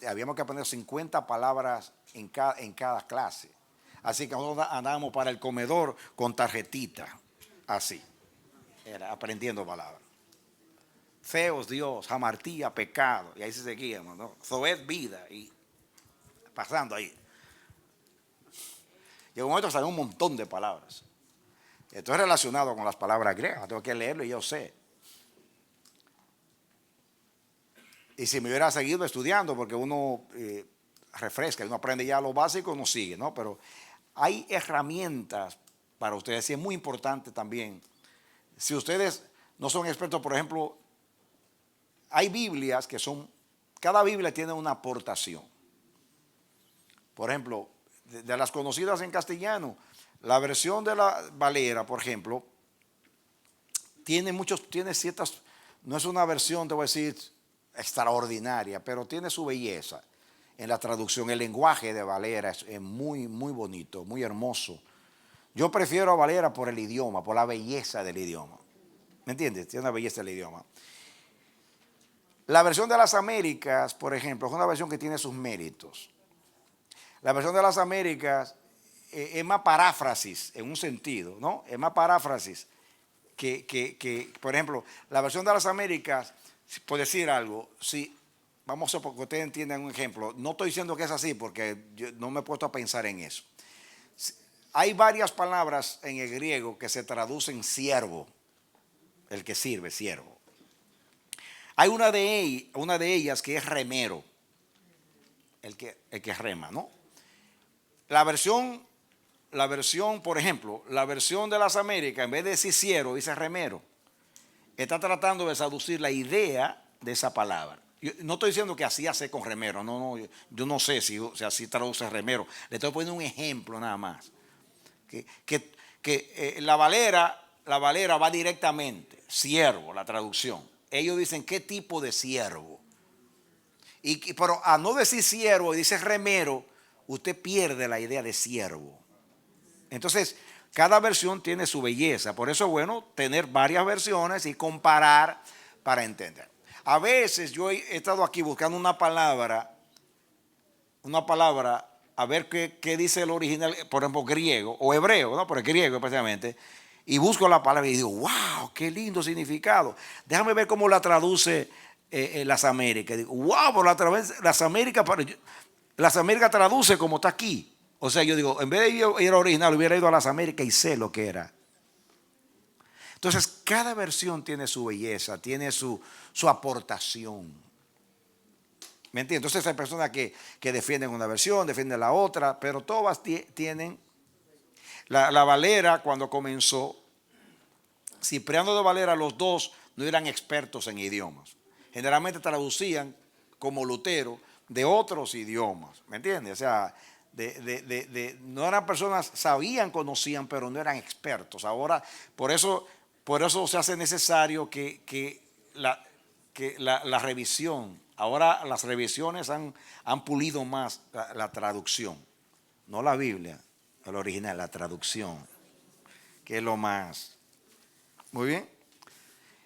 habíamos que aprender 50 palabras en cada clase. Así que nosotros andábamos para el comedor con tarjetita, así, era aprendiendo palabras. Feos Dios, jamartía, pecado, y ahí se seguíamos, ¿no? Zoet vida, y pasando ahí. Llegó un momento que salió un montón de palabras. Esto es relacionado con las palabras griegas, tengo que leerlo y yo sé. Y si me hubiera seguido estudiando, porque uno refresca, uno aprende ya lo básico, uno sigue, ¿no? Pero hay herramientas para ustedes, y es muy importante también. Si ustedes no son expertos, por ejemplo, hay Biblias cada Biblia tiene una aportación. Por ejemplo, de las conocidas en castellano, la versión de la Valera, por ejemplo, tiene ciertas, no es una versión, te voy a decir, extraordinaria, pero tiene su belleza en la traducción. El lenguaje de Valera es muy, muy bonito, muy hermoso. Yo prefiero a Valera por el idioma, por la belleza del idioma. ¿Me entiendes? Tiene una belleza del idioma. La versión de las Américas, por ejemplo, es una versión que tiene sus méritos. La versión de las Américas es más paráfrasis en un sentido, ¿no? Es más paráfrasis que, por ejemplo, la versión de las Américas, por decir algo, si vamos a que ustedes entiendan un ejemplo, no estoy diciendo que es así porque yo no me he puesto a pensar en eso. Hay varias palabras en el griego que se traducen siervo, el que sirve, siervo. Hay una de ellas que es remero, el que rema, ¿no? La versión, por ejemplo, la versión de las Américas, en vez de decir ciero, dice remero. Está tratando de seducir la idea de esa palabra. Yo no estoy diciendo que así hace con remero, no, yo no sé si así traduce remero. Le estoy poniendo un ejemplo nada más. La Valera va directamente, siervo, la traducción. Ellos dicen qué tipo de siervo. Pero a no decir siervo y dice remero, usted pierde la idea de siervo. Entonces, cada versión tiene su belleza. Por eso es bueno tener varias versiones y comparar para entender. A veces yo he estado aquí buscando una palabra, a ver qué dice el original, por ejemplo, griego o hebreo, ¿no? Pero griego especialmente. Y busco la palabra y digo, wow, qué lindo significado. Déjame ver cómo la traduce las Américas. Digo, wow, por las Américas traduce como está aquí. O sea, yo digo, en vez de ir al original, hubiera ido a las Américas y sé lo que era. Entonces, cada versión tiene su belleza, tiene su aportación. ¿Me entiendes? Entonces hay personas que defienden una versión, defienden la otra, pero todas tienen. La Valera, cuando comenzó, Cipriano de Valera, los dos no eran expertos en idiomas. Generalmente traducían, como Lutero, de otros idiomas. ¿Me entiendes? O sea, no eran personas, sabían, conocían, pero no eran expertos. Ahora, por eso se hace necesario que la revisión. Ahora las revisiones han pulido más la traducción, no la Biblia, el original, la traducción, que es lo más. Muy bien.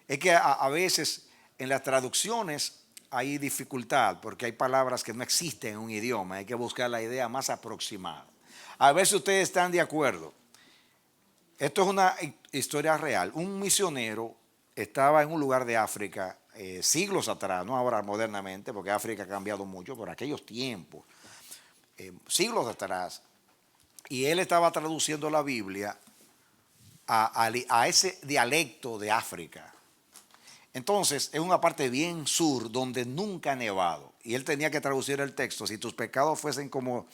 Es que a veces en las traducciones hay dificultad porque hay palabras que no existen en un idioma, hay que buscar la idea más aproximada. A ver si ustedes están de acuerdo. Esto es una historia real. Un misionero estaba en un lugar de África siglos atrás, no ahora modernamente, porque África ha cambiado mucho, por aquellos tiempos, siglos atrás, y él estaba traduciendo la Biblia a ese dialecto de África. Entonces, es una parte bien sur donde nunca ha nevado, y él tenía que traducir el texto. Si tus pecados fuesen como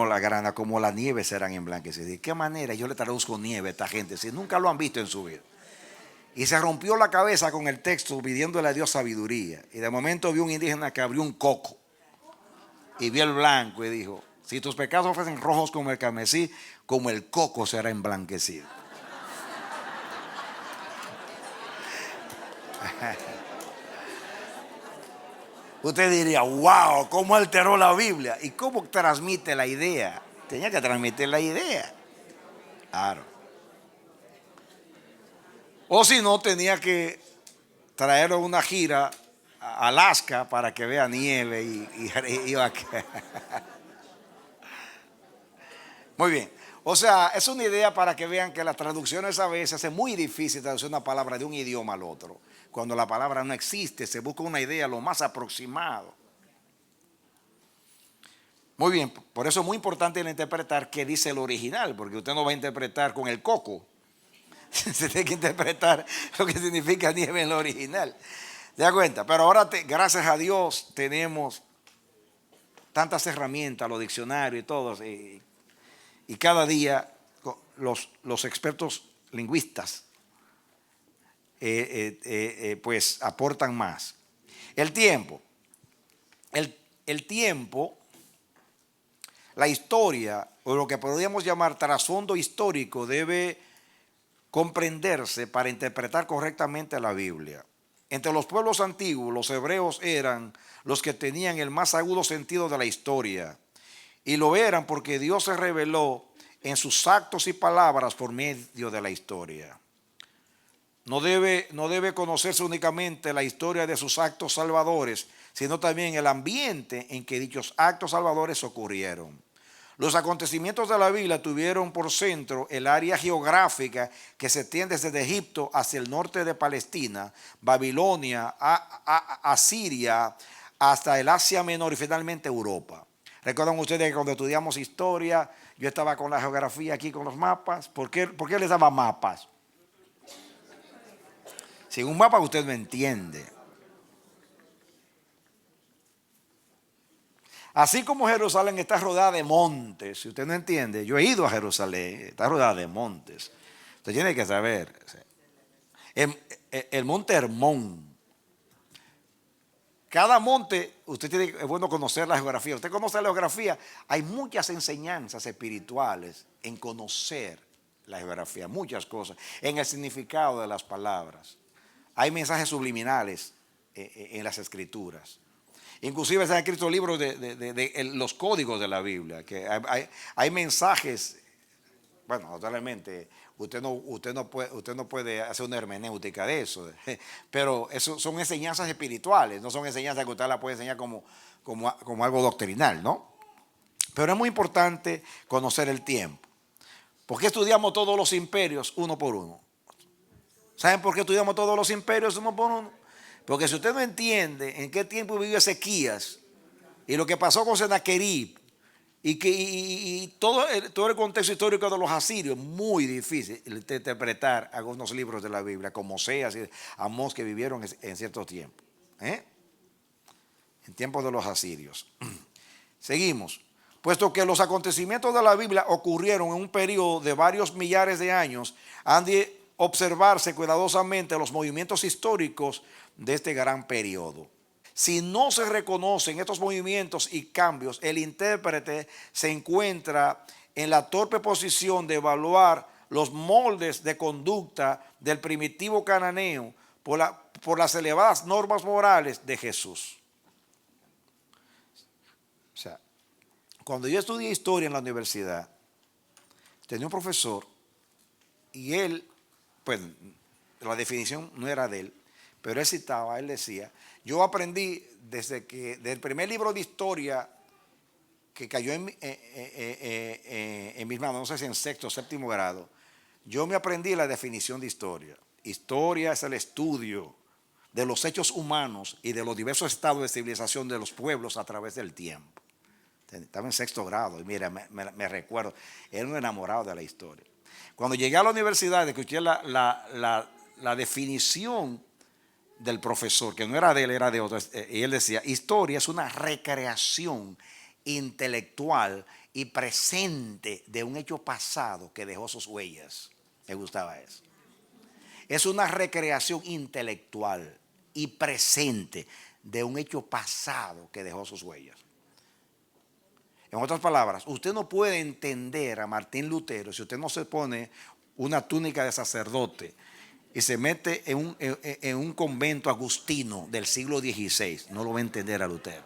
la grana, como la nieve serán emblanquecidos. ¿De qué manera yo le traduzco nieve a esta gente si nunca lo han visto en su vida? Y se rompió la cabeza con el texto pidiéndole a Dios sabiduría. Y de momento vio un indígena que abrió un coco y vio el blanco y dijo, si tus pecados fuesen rojos como el carmesí, como el coco será emblanquecido. Usted diría, wow, ¿cómo alteró la Biblia? ¿Y cómo transmite la idea? Tenía que transmitir la idea. Claro. O si no, tenía que traerlo a una gira a Alaska para que vea nieve y Muy bien. O sea, es una idea para que vean que las traducciones a veces es muy difícil traducir una palabra de un idioma al otro. Cuando la palabra no existe, se busca una idea lo más aproximado. Muy bien, por eso es muy importante interpretar qué dice el original, porque usted no va a interpretar con el coco. Se tiene que interpretar lo que significa nieve en lo original. ¿Te das cuenta? Pero ahora, gracias a Dios, tenemos tantas herramientas, los diccionarios y todo. Y cada día los expertos lingüistas pues aportan más. El tiempo. El tiempo, la historia, o lo que podríamos llamar trasfondo histórico, debe comprenderse para interpretar correctamente la Biblia. Entre los pueblos antiguos, los hebreos eran los que tenían el más agudo sentido de la historia. Y lo eran porque Dios se reveló en sus actos y palabras por medio de la historia. No debe conocerse únicamente la historia de sus actos salvadores, sino también el ambiente en que dichos actos salvadores ocurrieron. Los acontecimientos de la Biblia tuvieron por centro el área geográfica que se extiende desde Egipto hacia el norte de Palestina, Babilonia, Asiria, hasta el Asia Menor y finalmente Europa. ¿Recuerdan ustedes que cuando estudiamos historia, yo estaba con la geografía aquí con los mapas? ¿Por qué les daba mapas? Sin un mapa usted no entiende. Así como Jerusalén está rodeada de montes, si usted no entiende, yo he ido a Jerusalén, está rodeada de montes. Usted tiene que saber, el monte Hermón, cada monte, es bueno conocer la geografía. Usted conoce la geografía, hay muchas enseñanzas espirituales en conocer la geografía, muchas cosas, en el significado de las palabras. Hay mensajes subliminales en las escrituras. Inclusive se han escrito libros de los códigos de la Biblia, que hay mensajes, bueno, naturalmente, usted no puede hacer una hermenéutica de eso, pero eso son enseñanzas espirituales, no son enseñanzas que usted la puede enseñar como algo doctrinal, ¿no? Pero es muy importante conocer el tiempo. ¿Por qué estudiamos todos los imperios uno por uno? ¿Saben por qué estudiamos todos los imperios uno por uno? Porque si usted no entiende en qué tiempo vivió Ezequías y lo que pasó con Sennacherib y todo el contexto histórico de los asirios, muy difícil de interpretar algunos libros de la Biblia, como Oseas y Amós, que vivieron en ciertos tiempos. En tiempos de los asirios. Seguimos. Puesto que los acontecimientos de la Biblia ocurrieron en un periodo de varios millares de años, han de observarse cuidadosamente los movimientos históricos de este gran periodo. Si no se reconocen estos movimientos y cambios, el intérprete se encuentra en la torpe posición de evaluar los moldes de conducta del primitivo cananeo por las elevadas normas morales de Jesús. O sea, cuando yo estudié historia en la universidad, tenía un profesor y él, pues la definición no era de él, pero él decía, yo aprendí desde el primer libro de historia que cayó en mis manos, no sé si en sexto o séptimo grado, yo me aprendí la definición de historia. Historia es el estudio de los hechos humanos y de los diversos estados de civilización de los pueblos a través del tiempo. Estaba en sexto grado y mira, me recuerdo, era un enamorado de la historia. Cuando llegué a la universidad, escuché la definición del profesor, que no era de él, era de otro, y él decía, historia es una recreación intelectual y presente de un hecho pasado que dejó sus huellas. Me gustaba eso. Es una recreación intelectual y presente de un hecho pasado que dejó sus huellas. En otras palabras, usted no puede entender a Martín Lutero si usted no se pone una túnica de sacerdote y se mete en un convento agustino del siglo XVI. No lo va a entender a Lutero.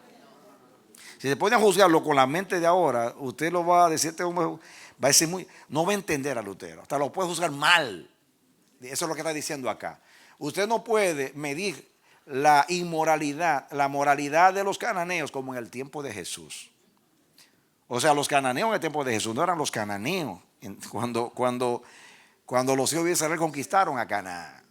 Si se pone a juzgarlo con la mente de ahora, usted lo va a decir, va a decir no va a entender a Lutero. Hasta lo puede juzgar mal. Eso es lo que está diciendo acá. Usted no puede medir la inmoralidad, la moralidad de los cananeos como en el tiempo de Jesús. O sea, los cananeos en el tiempo de Jesús no eran los cananeos cuando los hijos de Israel conquistaron a Canaán.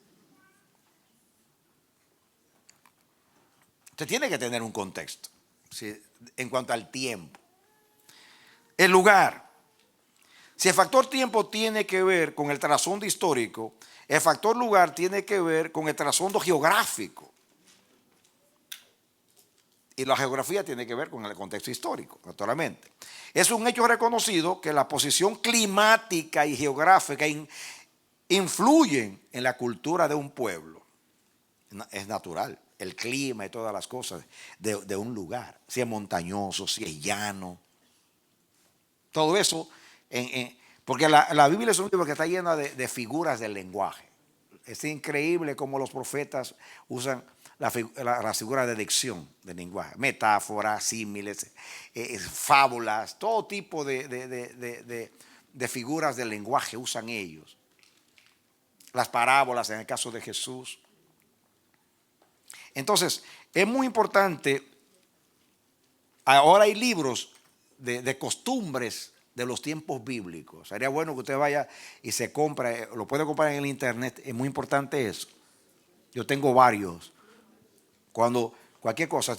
Usted tiene que tener un contexto, ¿sí?, en cuanto al tiempo. El lugar. Si el factor tiempo tiene que ver con el trasfondo histórico, el factor lugar tiene que ver con el trasfondo geográfico. Y la geografía tiene que ver con el contexto histórico, naturalmente. Es un hecho reconocido que la posición climática y geográfica influyen en la cultura de un pueblo. Es natural, el clima y todas las cosas de un lugar, si es montañoso, si es llano. Todo eso, porque la Biblia es un libro que está llena de figuras del lenguaje. Es increíble cómo los profetas usan la figura de dicción del lenguaje, metáforas, símiles, fábulas, todo tipo de figuras del lenguaje usan ellos. Las parábolas en el caso de Jesús. Entonces, es muy importante. Ahora hay libros de costumbres de los tiempos bíblicos. Sería bueno que usted vaya y se compre, lo puede comprar en el internet, es muy importante eso. Yo tengo varios. Cuando cualquier cosa,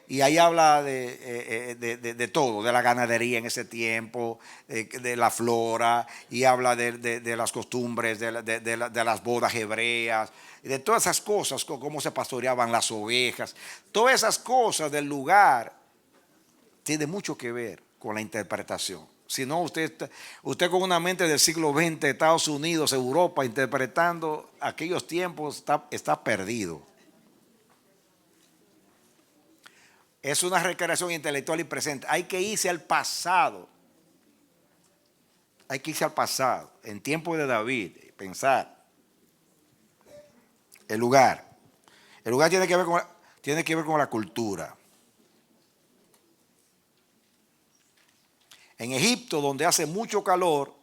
y ahí habla de todo, de la ganadería en ese tiempo, de la flora, y habla de las costumbres, de las bodas hebreas, de todas esas cosas, cómo se pastoreaban las ovejas, todas esas cosas del lugar tiene mucho que ver con la interpretación. Si no, usted con una mente del siglo XX, Estados Unidos, Europa, interpretando aquellos tiempos, está perdido. Es una recreación intelectual y presente. Hay que irse al pasado. Hay que irse al pasado, en tiempo de David, pensar. El lugar. El lugar tiene que ver con la cultura. En Egipto, donde hace mucho calor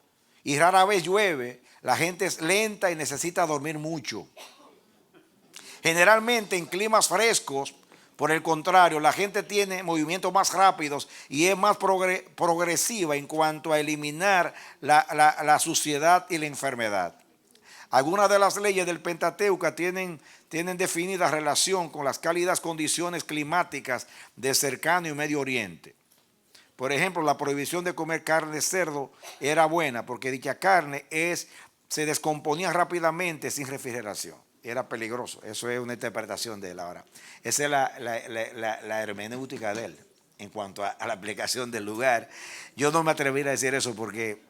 y rara vez llueve, la gente es lenta y necesita dormir mucho. Generalmente en climas frescos, por el contrario, la gente tiene movimientos más rápidos y es más progresiva en cuanto a eliminar la suciedad y la enfermedad. Algunas de las leyes del Pentateuco tienen definida relación con las cálidas condiciones climáticas de cercano y Medio Oriente. Por ejemplo, la prohibición de comer carne de cerdo era buena porque dicha carne se descomponía rápidamente sin refrigeración. Era peligroso. Eso es una interpretación de él ahora. Esa es la hermenéutica de él en cuanto a la aplicación del lugar. Yo no me atrevería a decir eso porque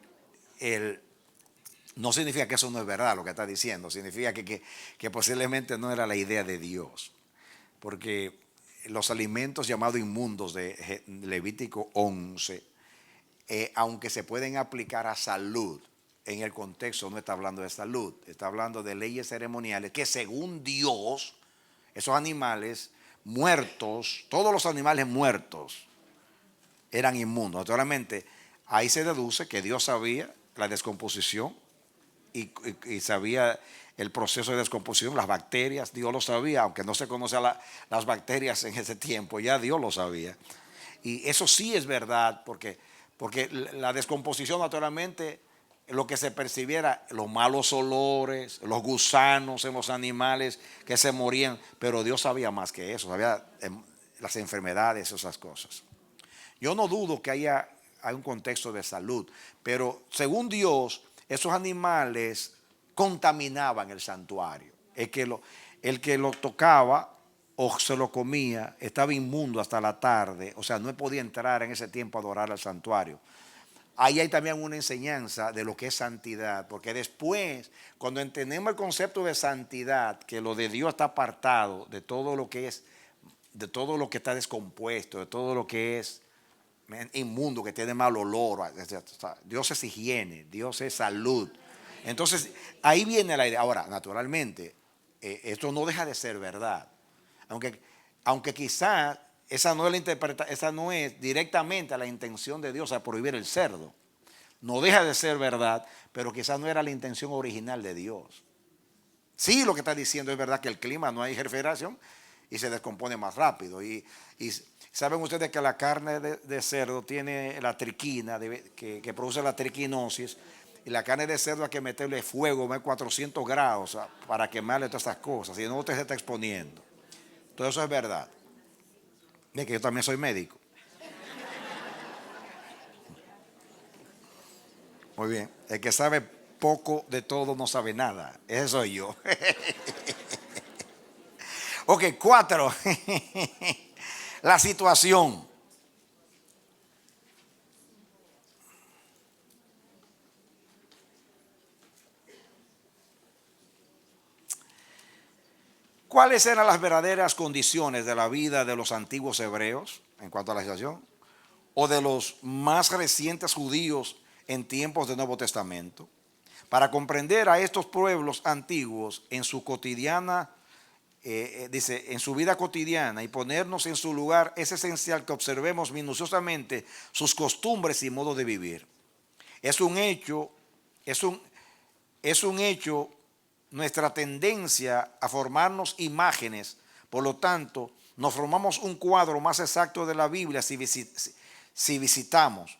no significa que eso no es verdad lo que está diciendo. Significa que posiblemente no era la idea de Dios. Porque los alimentos llamados inmundos de Levítico 11, aunque se pueden aplicar a salud, en el contexto no está hablando de salud, está hablando de leyes ceremoniales que según Dios, esos animales muertos, todos los animales muertos eran inmundos. Naturalmente, ahí se deduce que Dios sabía la descomposición y sabía el proceso de descomposición, las bacterias, Dios lo sabía, aunque no se conocían las bacterias en ese tiempo, ya Dios lo sabía. Y eso sí es verdad, porque la descomposición naturalmente, lo que se percibiera, los malos olores, los gusanos en los animales que se morían, pero Dios sabía más que eso, sabía las enfermedades, esas cosas. Yo no dudo que hay un contexto de salud, pero según Dios, esos animales contaminaban el santuario. El que lo tocaba o se lo comía estaba inmundo hasta la tarde, o sea, no podía entrar en ese tiempo a adorar al santuario. Ahí hay también una enseñanza de lo que es santidad, porque después, cuando entendemos el concepto de santidad, que lo de Dios está apartado de todo lo que es, de todo lo que está descompuesto, de todo lo que es inmundo, que tiene mal olor. Dios es higiene, Dios es salud. Entonces, ahí viene la idea. Ahora, naturalmente, esto no deja de ser verdad. Aunque quizás esa no es directamente la intención de Dios a prohibir el cerdo. No deja de ser verdad, pero quizás no era la intención original de Dios. Sí, lo que está diciendo es verdad que el clima no hay refrigeración y se descompone más rápido. Y saben ustedes que la carne de cerdo tiene la triquina que produce la triquinosis. Y la carne de cerdo hay que meterle fuego, 400 grados para quemarle todas estas cosas. Si no, usted se está exponiendo. Todo eso es verdad. Es que yo también soy médico. Muy bien. El que sabe poco de todo no sabe nada. Ese soy yo. Ok, 4. La situación. ¿Cuáles eran las verdaderas condiciones de la vida de los antiguos hebreos en cuanto a la situación? O de los más recientes judíos en tiempos del Nuevo Testamento. Para comprender a estos pueblos antiguos en su cotidiana, en su vida cotidiana y ponernos en su lugar, es esencial que observemos minuciosamente sus costumbres y modo de vivir. Es un hecho nuestra tendencia a formarnos imágenes, por lo tanto, nos formamos un cuadro más exacto de la Biblia si visitamos,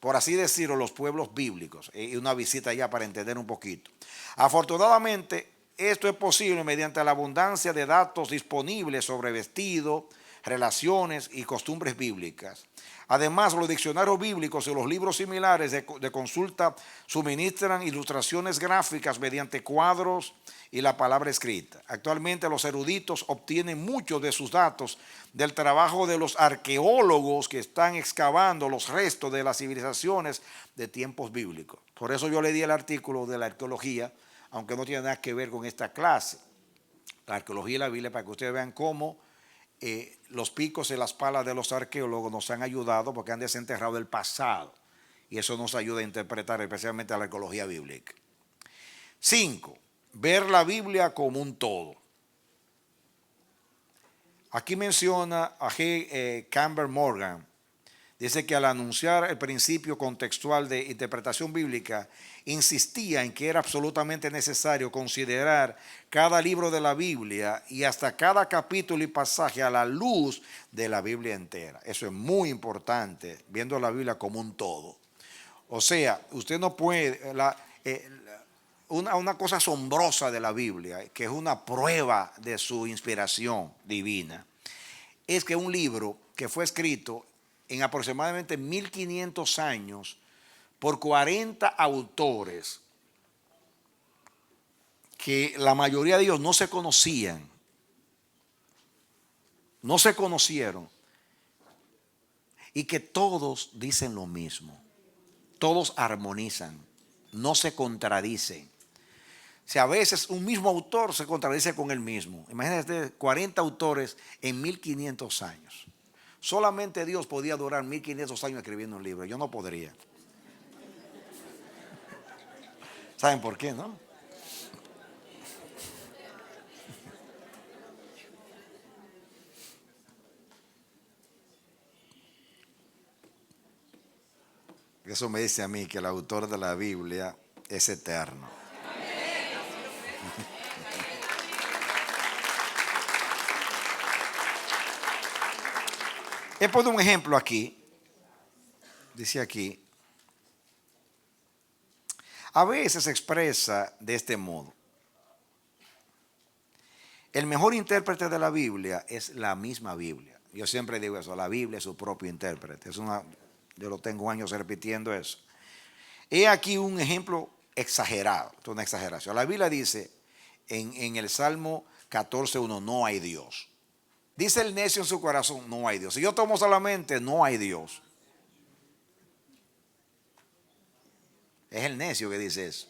por así decirlo, los pueblos bíblicos. Y una visita ya para entender un poquito. Afortunadamente, esto es posible mediante la abundancia de datos disponibles sobre vestido, relaciones y costumbres bíblicas. Además, los diccionarios bíblicos y los libros similares de consulta suministran ilustraciones gráficas mediante cuadros y la palabra escrita. Actualmente los eruditos obtienen muchos de sus datos del trabajo de los arqueólogos que están excavando los restos de las civilizaciones de tiempos bíblicos. Por eso yo le di el artículo de la arqueología, aunque no tiene nada que ver con esta clase. La arqueología y la Biblia, para que ustedes vean cómo los picos y las palas de los arqueólogos nos han ayudado porque han desenterrado el pasado. Y eso nos ayuda a interpretar especialmente la arqueología bíblica. 5. Ver la Biblia como un todo. Aquí menciona a G. Campbell Morgan. Dice que al anunciar el principio contextual de interpretación bíblica, insistía en que era absolutamente necesario considerar cada libro de la Biblia y hasta cada capítulo y pasaje a la luz de la Biblia entera. Eso es muy importante, viendo la Biblia como un todo. O sea, usted no puede, una cosa asombrosa de la Biblia, que es una prueba de su inspiración divina, es que un libro que fue escrito en aproximadamente 1500 años por 40 autores que la mayoría de ellos no se conocían, no se conocieron, y que todos dicen lo mismo, todos armonizan, no se contradicen. Si a veces un mismo autor se contradice con él mismo. Imagínense 40 autores en 1500 años. Solamente Dios podía durar 1500 años escribiendo un libro. Yo no podría. ¿Saben por qué, no? Eso me dice a mí que el autor de la Biblia es eterno. He puesto un ejemplo aquí. Dice aquí. A veces se expresa de este modo. El mejor intérprete de la Biblia es la misma Biblia. Yo siempre digo eso, la Biblia es su propio intérprete. Yo lo tengo años repitiendo eso. He aquí un ejemplo exagerado, esto es una exageración. La Biblia dice en el Salmo 14:1, no hay Dios. Dice el necio en su corazón, no hay Dios. Si yo tomo solamente, no hay Dios. Es el necio que dice eso.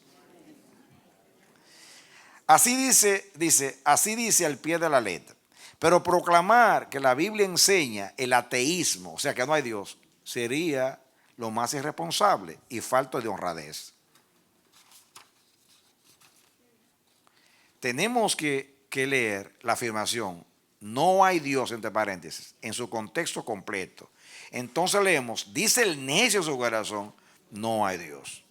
Así dice al pie de la letra. Pero proclamar que la Biblia enseña el ateísmo, o sea que no hay Dios, sería lo más irresponsable y falto de honradez. Tenemos que leer la afirmación, no hay Dios, entre paréntesis, en su contexto completo. Entonces leemos, dice el necio en su corazón, no hay Dios.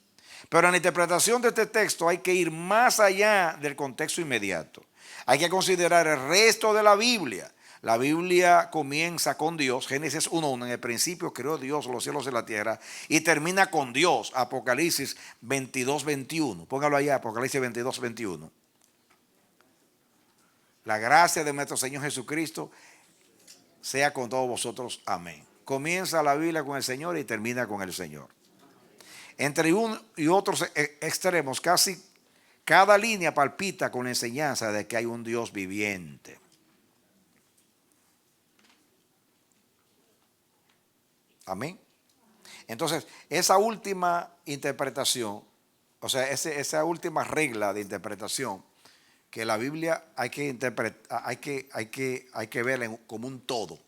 Pero en la interpretación de este texto hay que ir más allá del contexto inmediato. Hay que considerar el resto de la Biblia. La Biblia comienza con Dios, Génesis 1:1, en el principio creó Dios los cielos y la tierra, y termina con Dios, Apocalipsis 22:21. Póngalo allá, Apocalipsis 22:21. La gracia de nuestro Señor Jesucristo sea con todos vosotros. Amén. Comienza la Biblia con el Señor y termina con el Señor. Entre uno y otros extremos, casi cada línea palpita con la enseñanza de que hay un Dios viviente. Amén. Entonces, esa última interpretación, o sea, esa última regla de interpretación, que la Biblia hay que verla como un todo.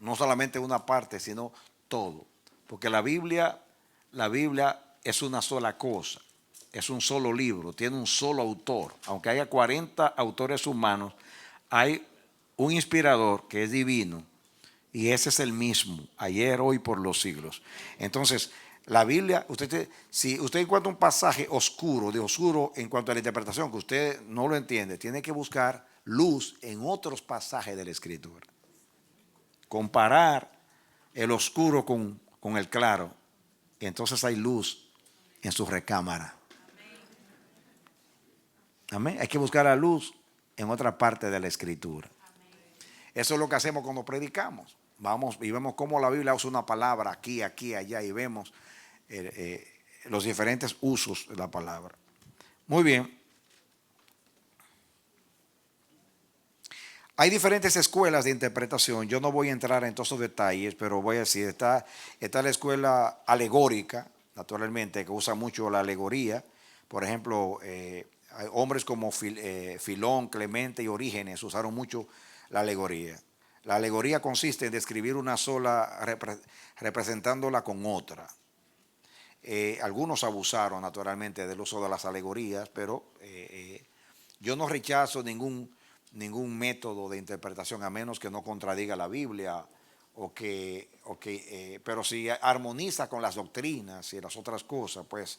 No solamente una parte, sino todo. Porque la Biblia es una sola cosa. Es un solo libro, tiene un solo autor. Aunque haya 40 autores humanos, hay un inspirador que es divino. Y ese es el mismo, ayer, hoy, por los siglos. Entonces, la Biblia, si usted encuentra un pasaje oscuro en cuanto a la interpretación, que usted no lo entiende, tiene que buscar luz en otros pasajes de la Escritura. Comparar el oscuro con el claro. Y entonces hay luz en su recámara. Amén. Hay que buscar la luz en otra parte de la Escritura. Eso es lo que hacemos cuando predicamos. Vamos y vemos cómo la Biblia usa una palabra aquí, aquí, allá, y vemos los diferentes usos de la palabra. Muy bien. Hay diferentes escuelas de interpretación. Yo no voy a entrar en todos esos detalles, pero voy a decir, está la escuela alegórica, naturalmente, que usa mucho la alegoría. Por ejemplo, hay hombres como Filón, Clemente y Orígenes usaron mucho la alegoría. La alegoría consiste en describir una sola representándola con otra. Algunos abusaron naturalmente del uso de las alegorías, pero yo no rechazo ningún método de interpretación a menos que no contradiga la Biblia pero si armoniza con las doctrinas y las otras cosas, pues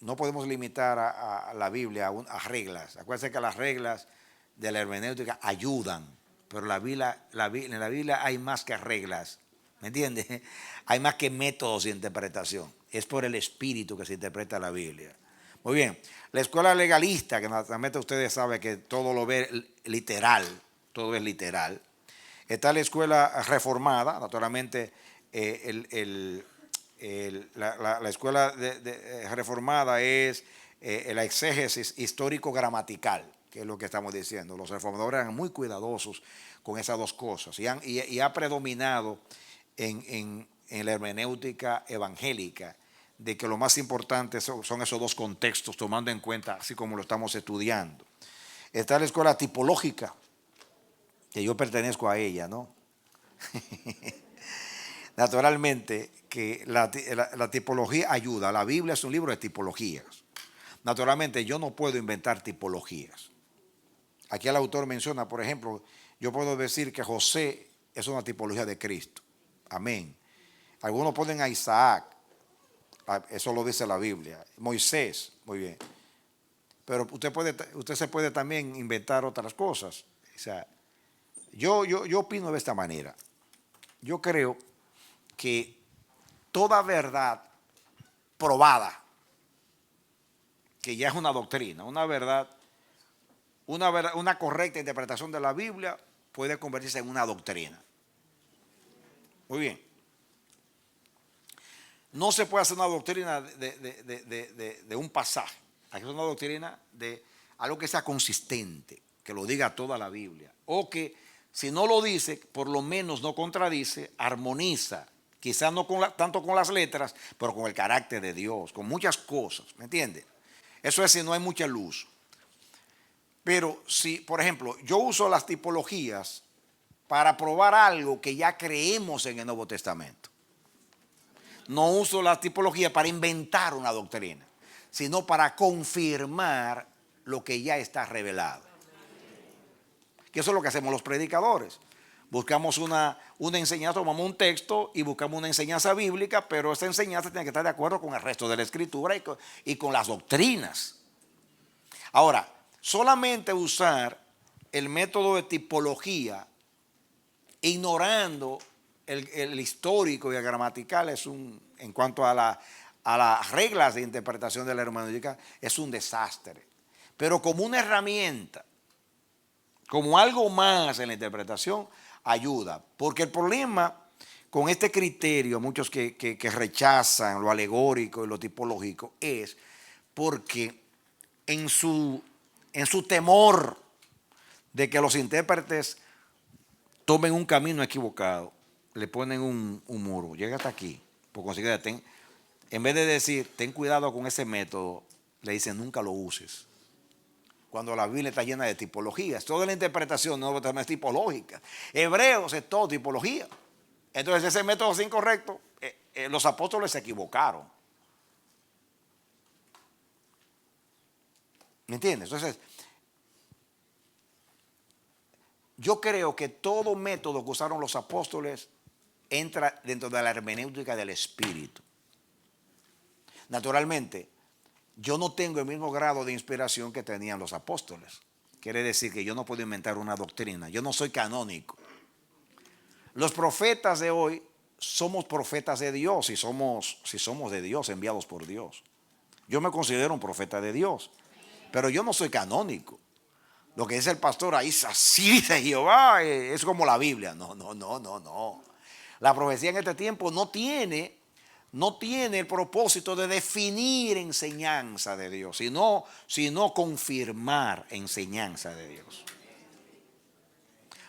no podemos limitar a la Biblia a reglas. Acuérdense que las reglas de la hermenéutica ayudan, pero en la Biblia hay más que reglas, ¿me entiendes? Hay más que métodos de interpretación. Es por el Espíritu que se interpreta la Biblia. Muy bien, la escuela legalista, que naturalmente ustedes saben que todo lo ve literal, todo es literal. Está la escuela reformada, naturalmente la escuela reformada es la exégesis histórico-gramatical, que es lo que estamos diciendo. Los reformadores eran muy cuidadosos con esas dos cosas y ha predominado en la hermenéutica evangélica de que lo más importante son esos dos contextos, tomando en cuenta, así como lo estamos estudiando. Está la escuela tipológica, que yo pertenezco a ella, ¿no? Naturalmente que la tipología ayuda. La Biblia es un libro de tipologías. Naturalmente yo no puedo inventar tipologías. Aquí el autor menciona, por ejemplo, yo puedo decir que José es una tipología de Cristo. Amén. Algunos ponen a Isaac. Eso lo dice la Biblia. Moisés, muy bien. Pero usted se puede también inventar otras cosas. O sea, yo opino de esta manera. Yo creo que toda verdad probada, que ya es una doctrina, una correcta interpretación de la Biblia puede convertirse en una doctrina. Muy bien. No se puede hacer una doctrina de un pasaje. Hay que hacer una doctrina de algo que sea consistente, que lo diga toda la Biblia. O que si no lo dice, por lo menos no contradice, armoniza. Quizás no tanto con las letras, pero con el carácter de Dios, con muchas cosas. ¿Me entiende? Eso es si no hay mucha luz. Pero si, por ejemplo, yo uso las tipologías para probar algo que ya creemos en el Nuevo Testamento. No uso la tipología para inventar una doctrina, sino para confirmar lo que ya está revelado. Que eso es lo que hacemos los predicadores. Buscamos una enseñanza, tomamos un texto y buscamos una enseñanza bíblica, pero esa enseñanza tiene que estar de acuerdo con el resto de la Escritura y con las doctrinas. Ahora, solamente usar el método de tipología ignorando el histórico y el gramatical en cuanto a las reglas de interpretación de la hermenéutica, es un desastre. Pero como una herramienta, como algo más en la interpretación, ayuda. Porque el problema con este criterio, muchos que rechazan lo alegórico y lo tipológico, es porque en su temor de que los intérpretes tomen un camino equivocado, le ponen un muro. Llega hasta aquí. Por consiguiente, en vez de decir, ten cuidado con ese método, le dicen, nunca lo uses. Cuando la Biblia está llena de tipologías. Toda la interpretación no es tipológica. Hebreos es todo tipología. Entonces ese método es incorrecto. Los apóstoles se equivocaron. ¿Me entiendes? Entonces, yo creo que todo método que usaron los apóstoles entra dentro de la hermenéutica del Espíritu. Naturalmente, yo no tengo el mismo grado de inspiración que tenían los apóstoles. Quiere decir que yo no puedo inventar una doctrina. Yo no soy canónico. Los profetas de hoy somos profetas de Dios si somos de Dios, enviados por Dios. Yo me considero un profeta de Dios. pero yo no soy canónico. Lo que dice el pastor ahí es así dice Jehová, es como la Biblia. No, no, no, no, no. La profecía en este tiempo no tiene el propósito de definir enseñanza de Dios, sino confirmar enseñanza de Dios.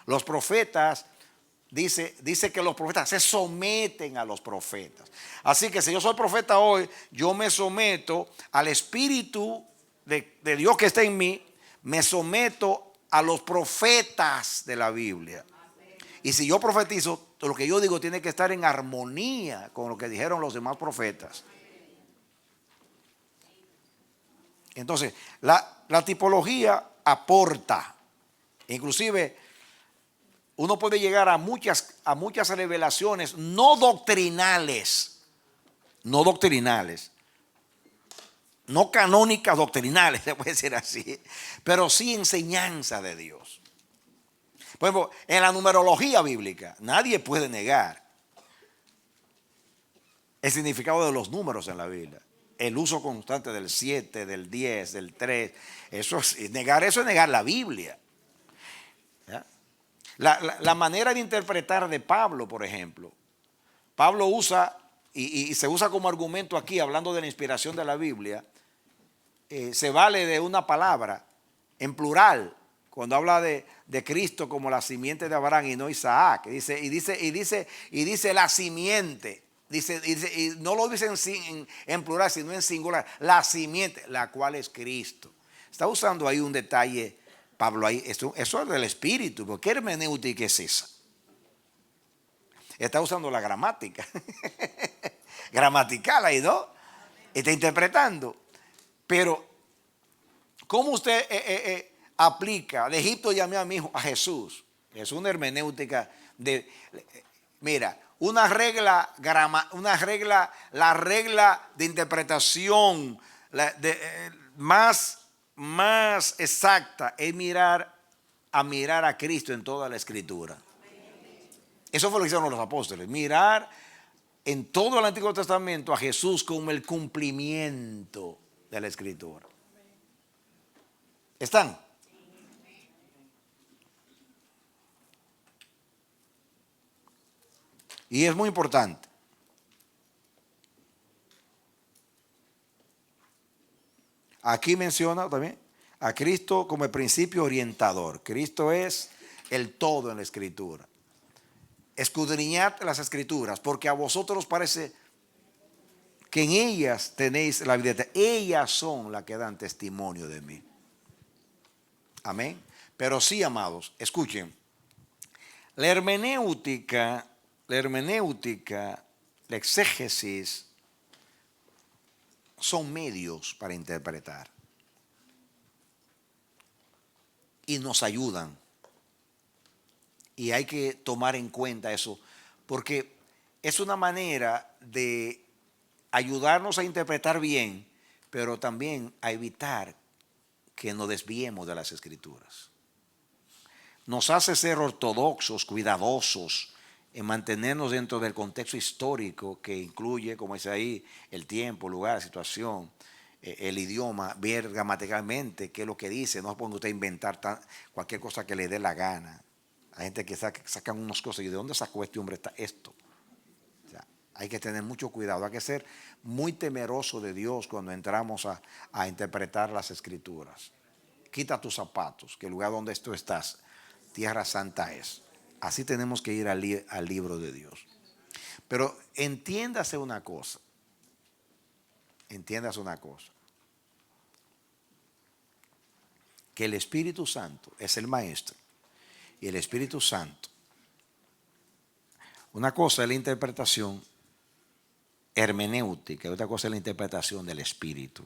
Los profetas, dice que los profetas se someten a los profetas. Así que si yo soy profeta hoy, yo me someto al Espíritu de Dios que está en mí, me someto a los profetas de la Biblia. Y si yo profetizo, lo que yo digo tiene que estar en armonía con lo que dijeron los demás profetas. Entonces, la tipología aporta. Inclusive, uno puede llegar a muchas revelaciones no doctrinales, no canónicas doctrinales, se puede decir así, pero sí enseñanza de Dios. Por ejemplo, en la numerología bíblica, nadie puede negar el significado de los números en la Biblia. El uso constante del 7, del 10, del 3. Negar eso es negar la Biblia. ¿Ya? La manera de interpretar de Pablo, por ejemplo. Pablo usa, y se usa como argumento aquí, hablando de la inspiración de la Biblia, se vale de una palabra en plural. Cuando habla de Cristo como la simiente de Abraham y no Isaac, dice la simiente, y no lo dice en plural, sino en singular, la simiente, la cual es Cristo. Está usando ahí un detalle, Pablo, ahí, eso es del Espíritu, porque ¿qué hermenéutica es esa? Está usando la gramática, gramatical ahí, ¿no? Está interpretando, pero ¿cómo usted aplica? De Egipto llamé a mi hijo a Jesús. Es una hermenéutica de, mira, la regla de interpretación más exacta es mirar a Cristo en toda la Escritura. Eso fue lo que hicieron los apóstoles, mirar en todo el Antiguo Testamento a Jesús como el cumplimiento de la Escritura. ¿Están? Y es muy importante. Aquí menciona también a Cristo como el principio orientador. Cristo es el todo en la Escritura. Escudriñad las Escrituras, porque a vosotros os parece que en ellas tenéis la vida eterna. Ellas son las que dan testimonio de mí. Amén. Pero sí, amados, escuchen. La hermenéutica, la exégesis son medios para interpretar. Y nos ayudan. Y hay que tomar en cuenta eso, porque es una manera de ayudarnos a interpretar bien, pero también a evitar que nos desviemos de las Escrituras. Nos hace ser ortodoxos, cuidadosos en mantenernos dentro del contexto histórico que incluye, como dice ahí, el tiempo, lugar, situación, el idioma, ver gramaticalmente qué es lo que dice. No puede usted inventar cualquier cosa que le dé la gana. Hay gente que sacan unas cosas y ¿de dónde sacó este hombre esto? O sea, hay que tener mucho cuidado, hay que ser muy temeroso de Dios cuando entramos a interpretar las Escrituras. Quita tus zapatos, que el lugar donde tú estás, tierra santa es. Así tenemos que ir al libro de Dios. Pero entiéndase una cosa. Que el Espíritu Santo es el maestro. Y el Espíritu Santo. Una cosa es la interpretación hermenéutica y otra cosa es la interpretación del Espíritu.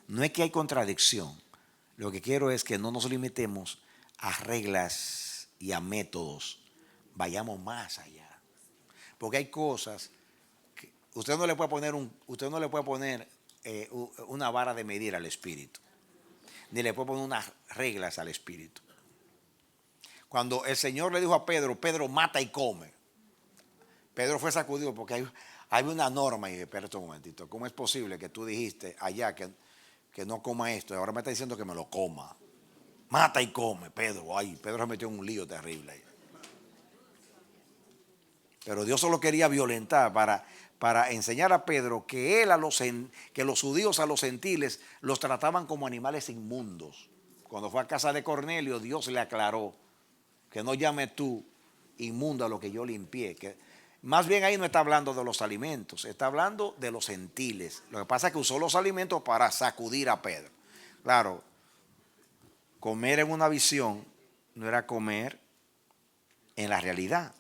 No es que hay contradicción. Lo que quiero es que no nos limitemos a reglas y a métodos. Vayamos más allá. Porque hay cosas que usted no le puede poner una vara de medir al Espíritu. Ni le puede poner unas reglas al Espíritu. Cuando el Señor le dijo a Pedro, Pedro mata y come. Pedro fue sacudido porque hay una norma y espérate un momentito. ¿Cómo es posible que tú dijiste allá que que no coma esto, y ahora me está diciendo que me lo coma. Mata y come, Pedro. Ay, Pedro se metió en un lío terrible ahí. Pero Dios solo quería violentar para enseñar a Pedro que que los judíos a los gentiles los trataban como animales inmundos. Cuando fue a casa de Cornelio, Dios le aclaró que no llame tú inmundo a lo que yo limpié. Que más bien ahí no está hablando de los alimentos, está hablando de los gentiles. Lo que pasa es que usó los alimentos para sacudir a Pedro. Claro, comer en una visión no era comer en la realidad.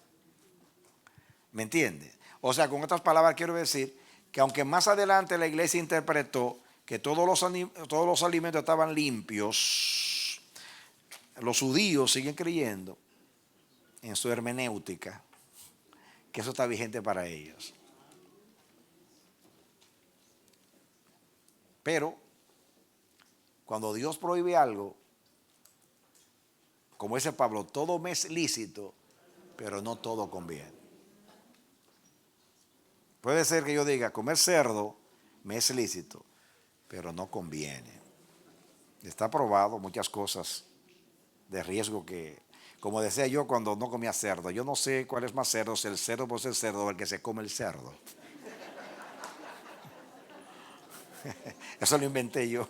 ¿Me entiendes? O sea, con otras palabras quiero decir que aunque más adelante la iglesia interpretó que todos los alimentos estaban limpios, los judíos siguen creyendo en su hermenéutica que eso está vigente para ellos. Pero cuando Dios prohíbe algo, como dice Pablo, todo me es lícito, pero no todo conviene. Puede ser que yo diga, comer cerdo me es lícito, pero no conviene. Está probado muchas cosas de riesgo que, como decía yo cuando no comía cerdo, yo no sé cuál es más cerdo, si el cerdo por ser cerdo o el que se come el cerdo. Eso lo inventé yo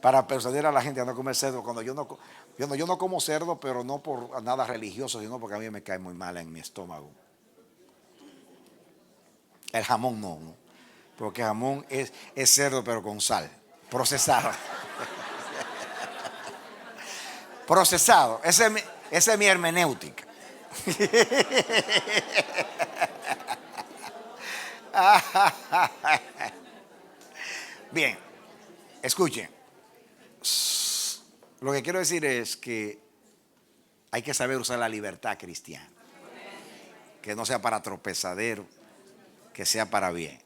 para persuadir a la gente a no comer cerdo. Cuando yo no como cerdo, pero no por nada religioso, sino porque a mí me cae muy mal en mi estómago. El jamón no, porque jamón es cerdo pero con sal, procesado. Procesado, esa es mi hermenéutica. Bien, escuchen. Lo que quiero decir es que hay que saber usar la libertad cristiana. Que no sea para tropezadero, que sea para bien.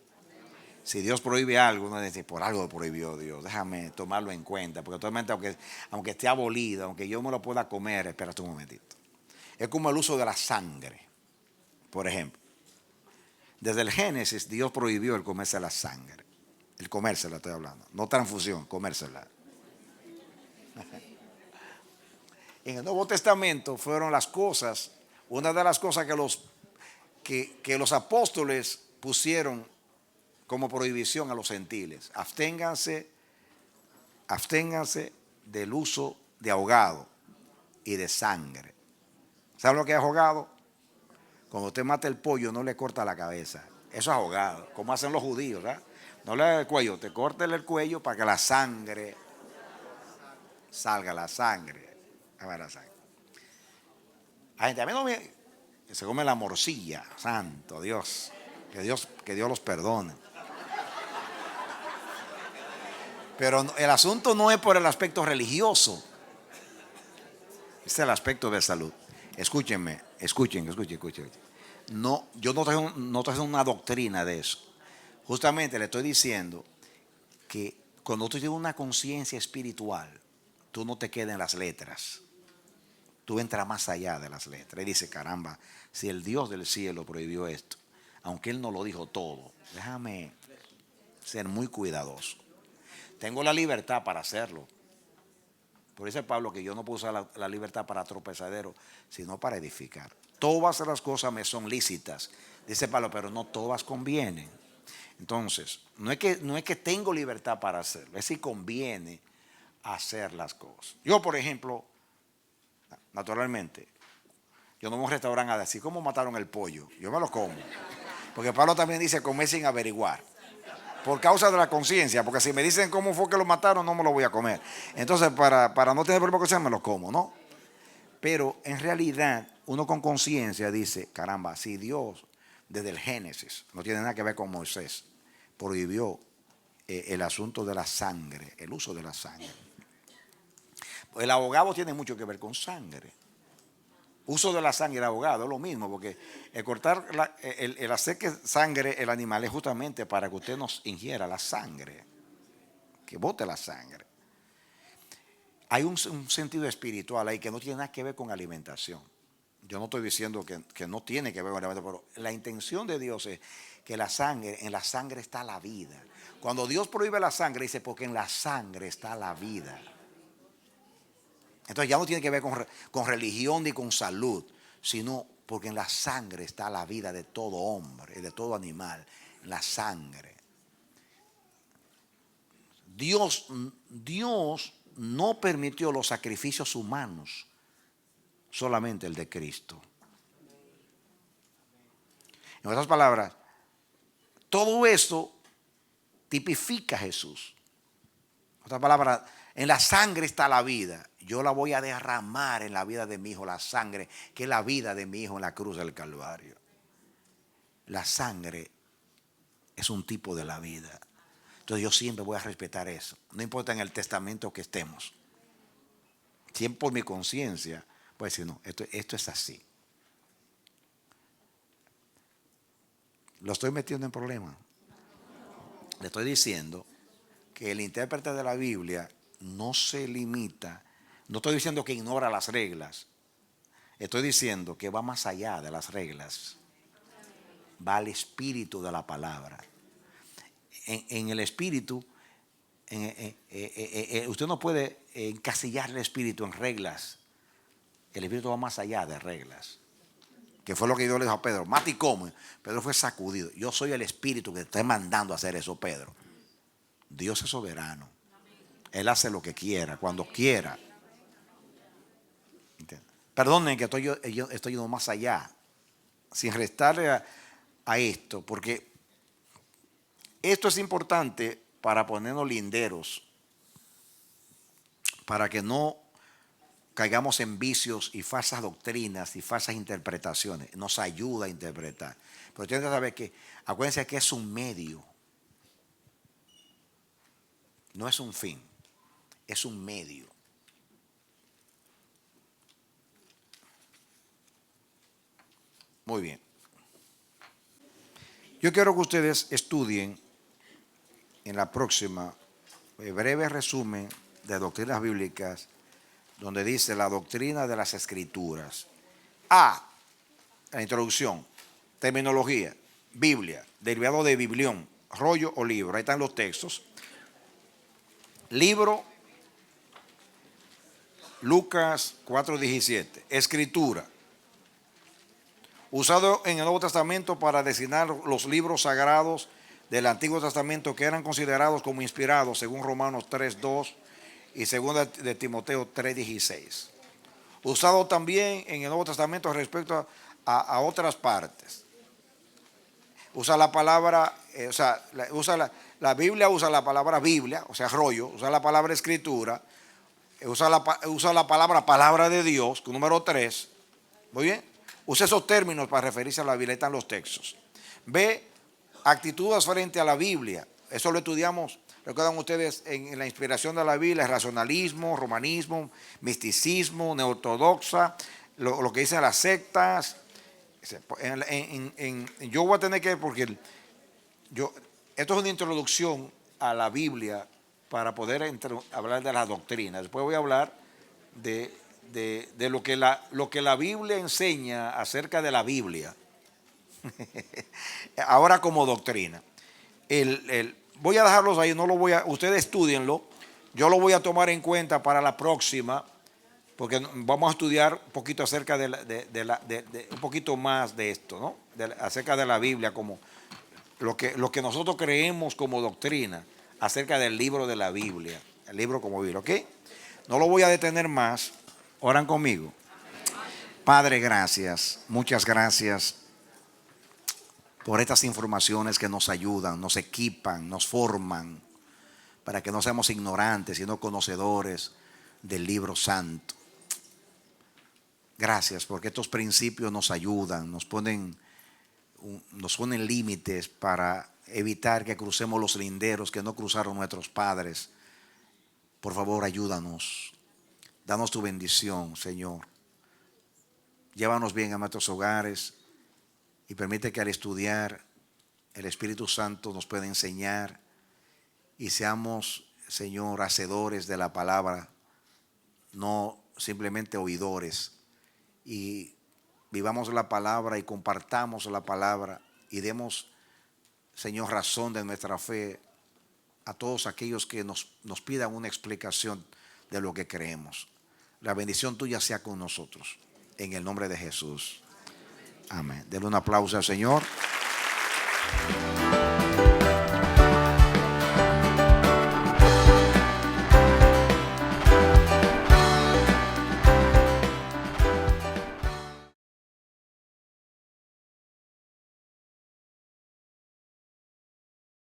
Si Dios prohíbe algo, uno dice, por algo lo prohibió Dios, déjame tomarlo en cuenta, porque totalmente aunque esté abolido, aunque yo me lo pueda comer, espérate un momentito. Es como el uso de la sangre, por ejemplo. Desde el Génesis, Dios prohibió el comerse la sangre. El comérsela estoy hablando, no transfusión, comérsela. En el Nuevo Testamento fueron las cosas, una de las cosas que los apóstoles pusieron como prohibición a los gentiles. Absténganse del uso de ahogado y de sangre. ¿Saben lo que es ahogado? Cuando usted mata el pollo no le corta la cabeza. Eso es ahogado, como hacen los judíos, ¿verdad? No le da el cuello, te corta el cuello para que la sangre salga, la sangre. A ver, la sangre. A mí no se come la morcilla, santo Dios. Que Dios los perdone. Pero el asunto no es por el aspecto religioso. Es el aspecto de salud. Escúchenme. No, yo no estoy haciendo una doctrina de eso. Justamente le estoy diciendo que cuando tú tienes una conciencia espiritual, tú no te quedas en las letras. Tú entras más allá de las letras. Y dices, caramba, si el Dios del cielo prohibió esto, aunque Él no lo dijo todo, déjame ser muy cuidadoso. Tengo la libertad para hacerlo. Por eso dice Pablo que yo no puedo usar la libertad para tropezadero, sino para edificar. Todas las cosas me son lícitas, dice Pablo, pero no todas convienen. Entonces, no es que tengo libertad para hacerlo, es si conviene hacer las cosas. Yo, por ejemplo, naturalmente, yo no voy a un restaurante a decir cómo mataron el pollo, yo me lo como. Porque Pablo también dice comer sin averiguar. Por causa de la conciencia, porque si me dicen cómo fue que lo mataron, no me lo voy a comer. Entonces, para no tener problema con conciencia, me lo como, ¿no? Pero en realidad, uno con conciencia dice, caramba, si Dios, desde el Génesis, no tiene nada que ver con Moisés, prohibió el asunto de la sangre, el uso de la sangre. El ahogado tiene mucho que ver con sangre. Uso de la sangre, el ahogado, es lo mismo, porque el cortar, el hacer que sangre el animal es justamente para que usted nos ingiera la sangre, que bote la sangre. Hay un sentido espiritual ahí que no tiene nada que ver con alimentación. Yo no estoy diciendo que no tiene que ver con el Evangelio, pero la intención de Dios es que en la sangre está la vida. Cuando Dios prohíbe la sangre, dice, porque en la sangre está la vida. Entonces ya no tiene que ver con religión ni con salud, sino porque en la sangre está la vida de todo hombre y de todo animal. En la sangre. Dios no permitió los sacrificios humanos, solamente el de Cristo. En otras palabras, todo esto tipifica a Jesús. En otras palabras, en la sangre está la vida. Yo la voy a derramar en la vida de mi hijo, la sangre, que es la vida de mi hijo en la cruz del Calvario. La sangre es un tipo de la vida. Entonces yo siempre voy a respetar eso. No importa en el testamento que estemos. Siempre por mi conciencia voy a decir, no, esto es así. Lo estoy metiendo en problemas. Le estoy diciendo que el intérprete de la Biblia no se limita. No estoy diciendo que ignora las reglas. Estoy diciendo que va más allá de las reglas. Va al espíritu de la palabra. En el espíritu, usted no puede encasillar el espíritu en reglas. El espíritu va más allá de reglas. Que fue lo que Dios le dijo a Pedro: mate y come. Pedro fue sacudido. Yo soy el espíritu que te estoy mandando a hacer eso, Pedro. Dios es soberano. Él hace lo que quiera, cuando quiera. Perdonen que estoy yendo más allá, sin restarle a esto, porque esto es importante para ponernos linderos, para que no caigamos en vicios y falsas doctrinas y falsas interpretaciones. Nos ayuda a interpretar. Pero tienen que saber que, acuérdense que es un medio, no es un fin, es un medio. Muy bien. Yo quiero que ustedes estudien en la próxima breve resumen de doctrinas bíblicas, donde dice la doctrina de las escrituras. La introducción, terminología, Biblia, derivado de biblión, rollo o libro. Ahí están los textos. Libro, Lucas 4:17. Escritura, usado en el Nuevo Testamento para designar los libros sagrados del Antiguo Testamento que eran considerados como inspirados, según Romanos 3:2 y 2 de Timoteo 3:16. Usado también en el Nuevo Testamento respecto a otras partes. Usa la palabra, la Biblia usa la palabra Biblia, o sea, rollo, usa la palabra escritura, usa la palabra de Dios, número 3. Muy bien. Usa esos términos para referirse a la Biblia. Ahí están los textos. B, actitudes frente a la Biblia. Eso lo estudiamos, recuerdan ustedes, en la inspiración de la Biblia: racionalismo, romanismo, misticismo, neortodoxa, lo que dicen las sectas. Yo voy a tener que, porque esto es una introducción a la Biblia para poder hablar de la doctrina. Después voy a hablar de lo que la Biblia enseña acerca de la Biblia. Ahora como doctrina. Voy a dejarlos ahí, ustedes estudienlo. Yo lo voy a tomar en cuenta para la próxima, porque vamos a estudiar un poquito acerca un poquito más de esto, ¿no? Acerca de la Biblia, como lo que nosotros creemos como doctrina acerca del libro de la Biblia, el libro como Biblia, ¿ok? No lo voy a detener más. Oran conmigo. Padre, gracias, muchas gracias por estas informaciones que nos ayudan, nos equipan, nos forman, para que no seamos ignorantes, sino conocedores del libro santo. Gracias porque estos principios nos ayudan, nos ponen límites para evitar que crucemos los linderos que no cruzaron nuestros padres. Por favor, ayúdanos. Danos tu bendición, Señor. Llévanos bien a nuestros hogares y permite que al estudiar el Espíritu Santo nos pueda enseñar y seamos, Señor, hacedores de la palabra, no simplemente oidores. Y vivamos la palabra y compartamos la palabra y demos, Señor, razón de nuestra fe a todos aquellos que nos pidan una explicación de lo que creemos. La bendición tuya sea con nosotros. En el nombre de Jesús. Amén. Denle un aplauso al Señor.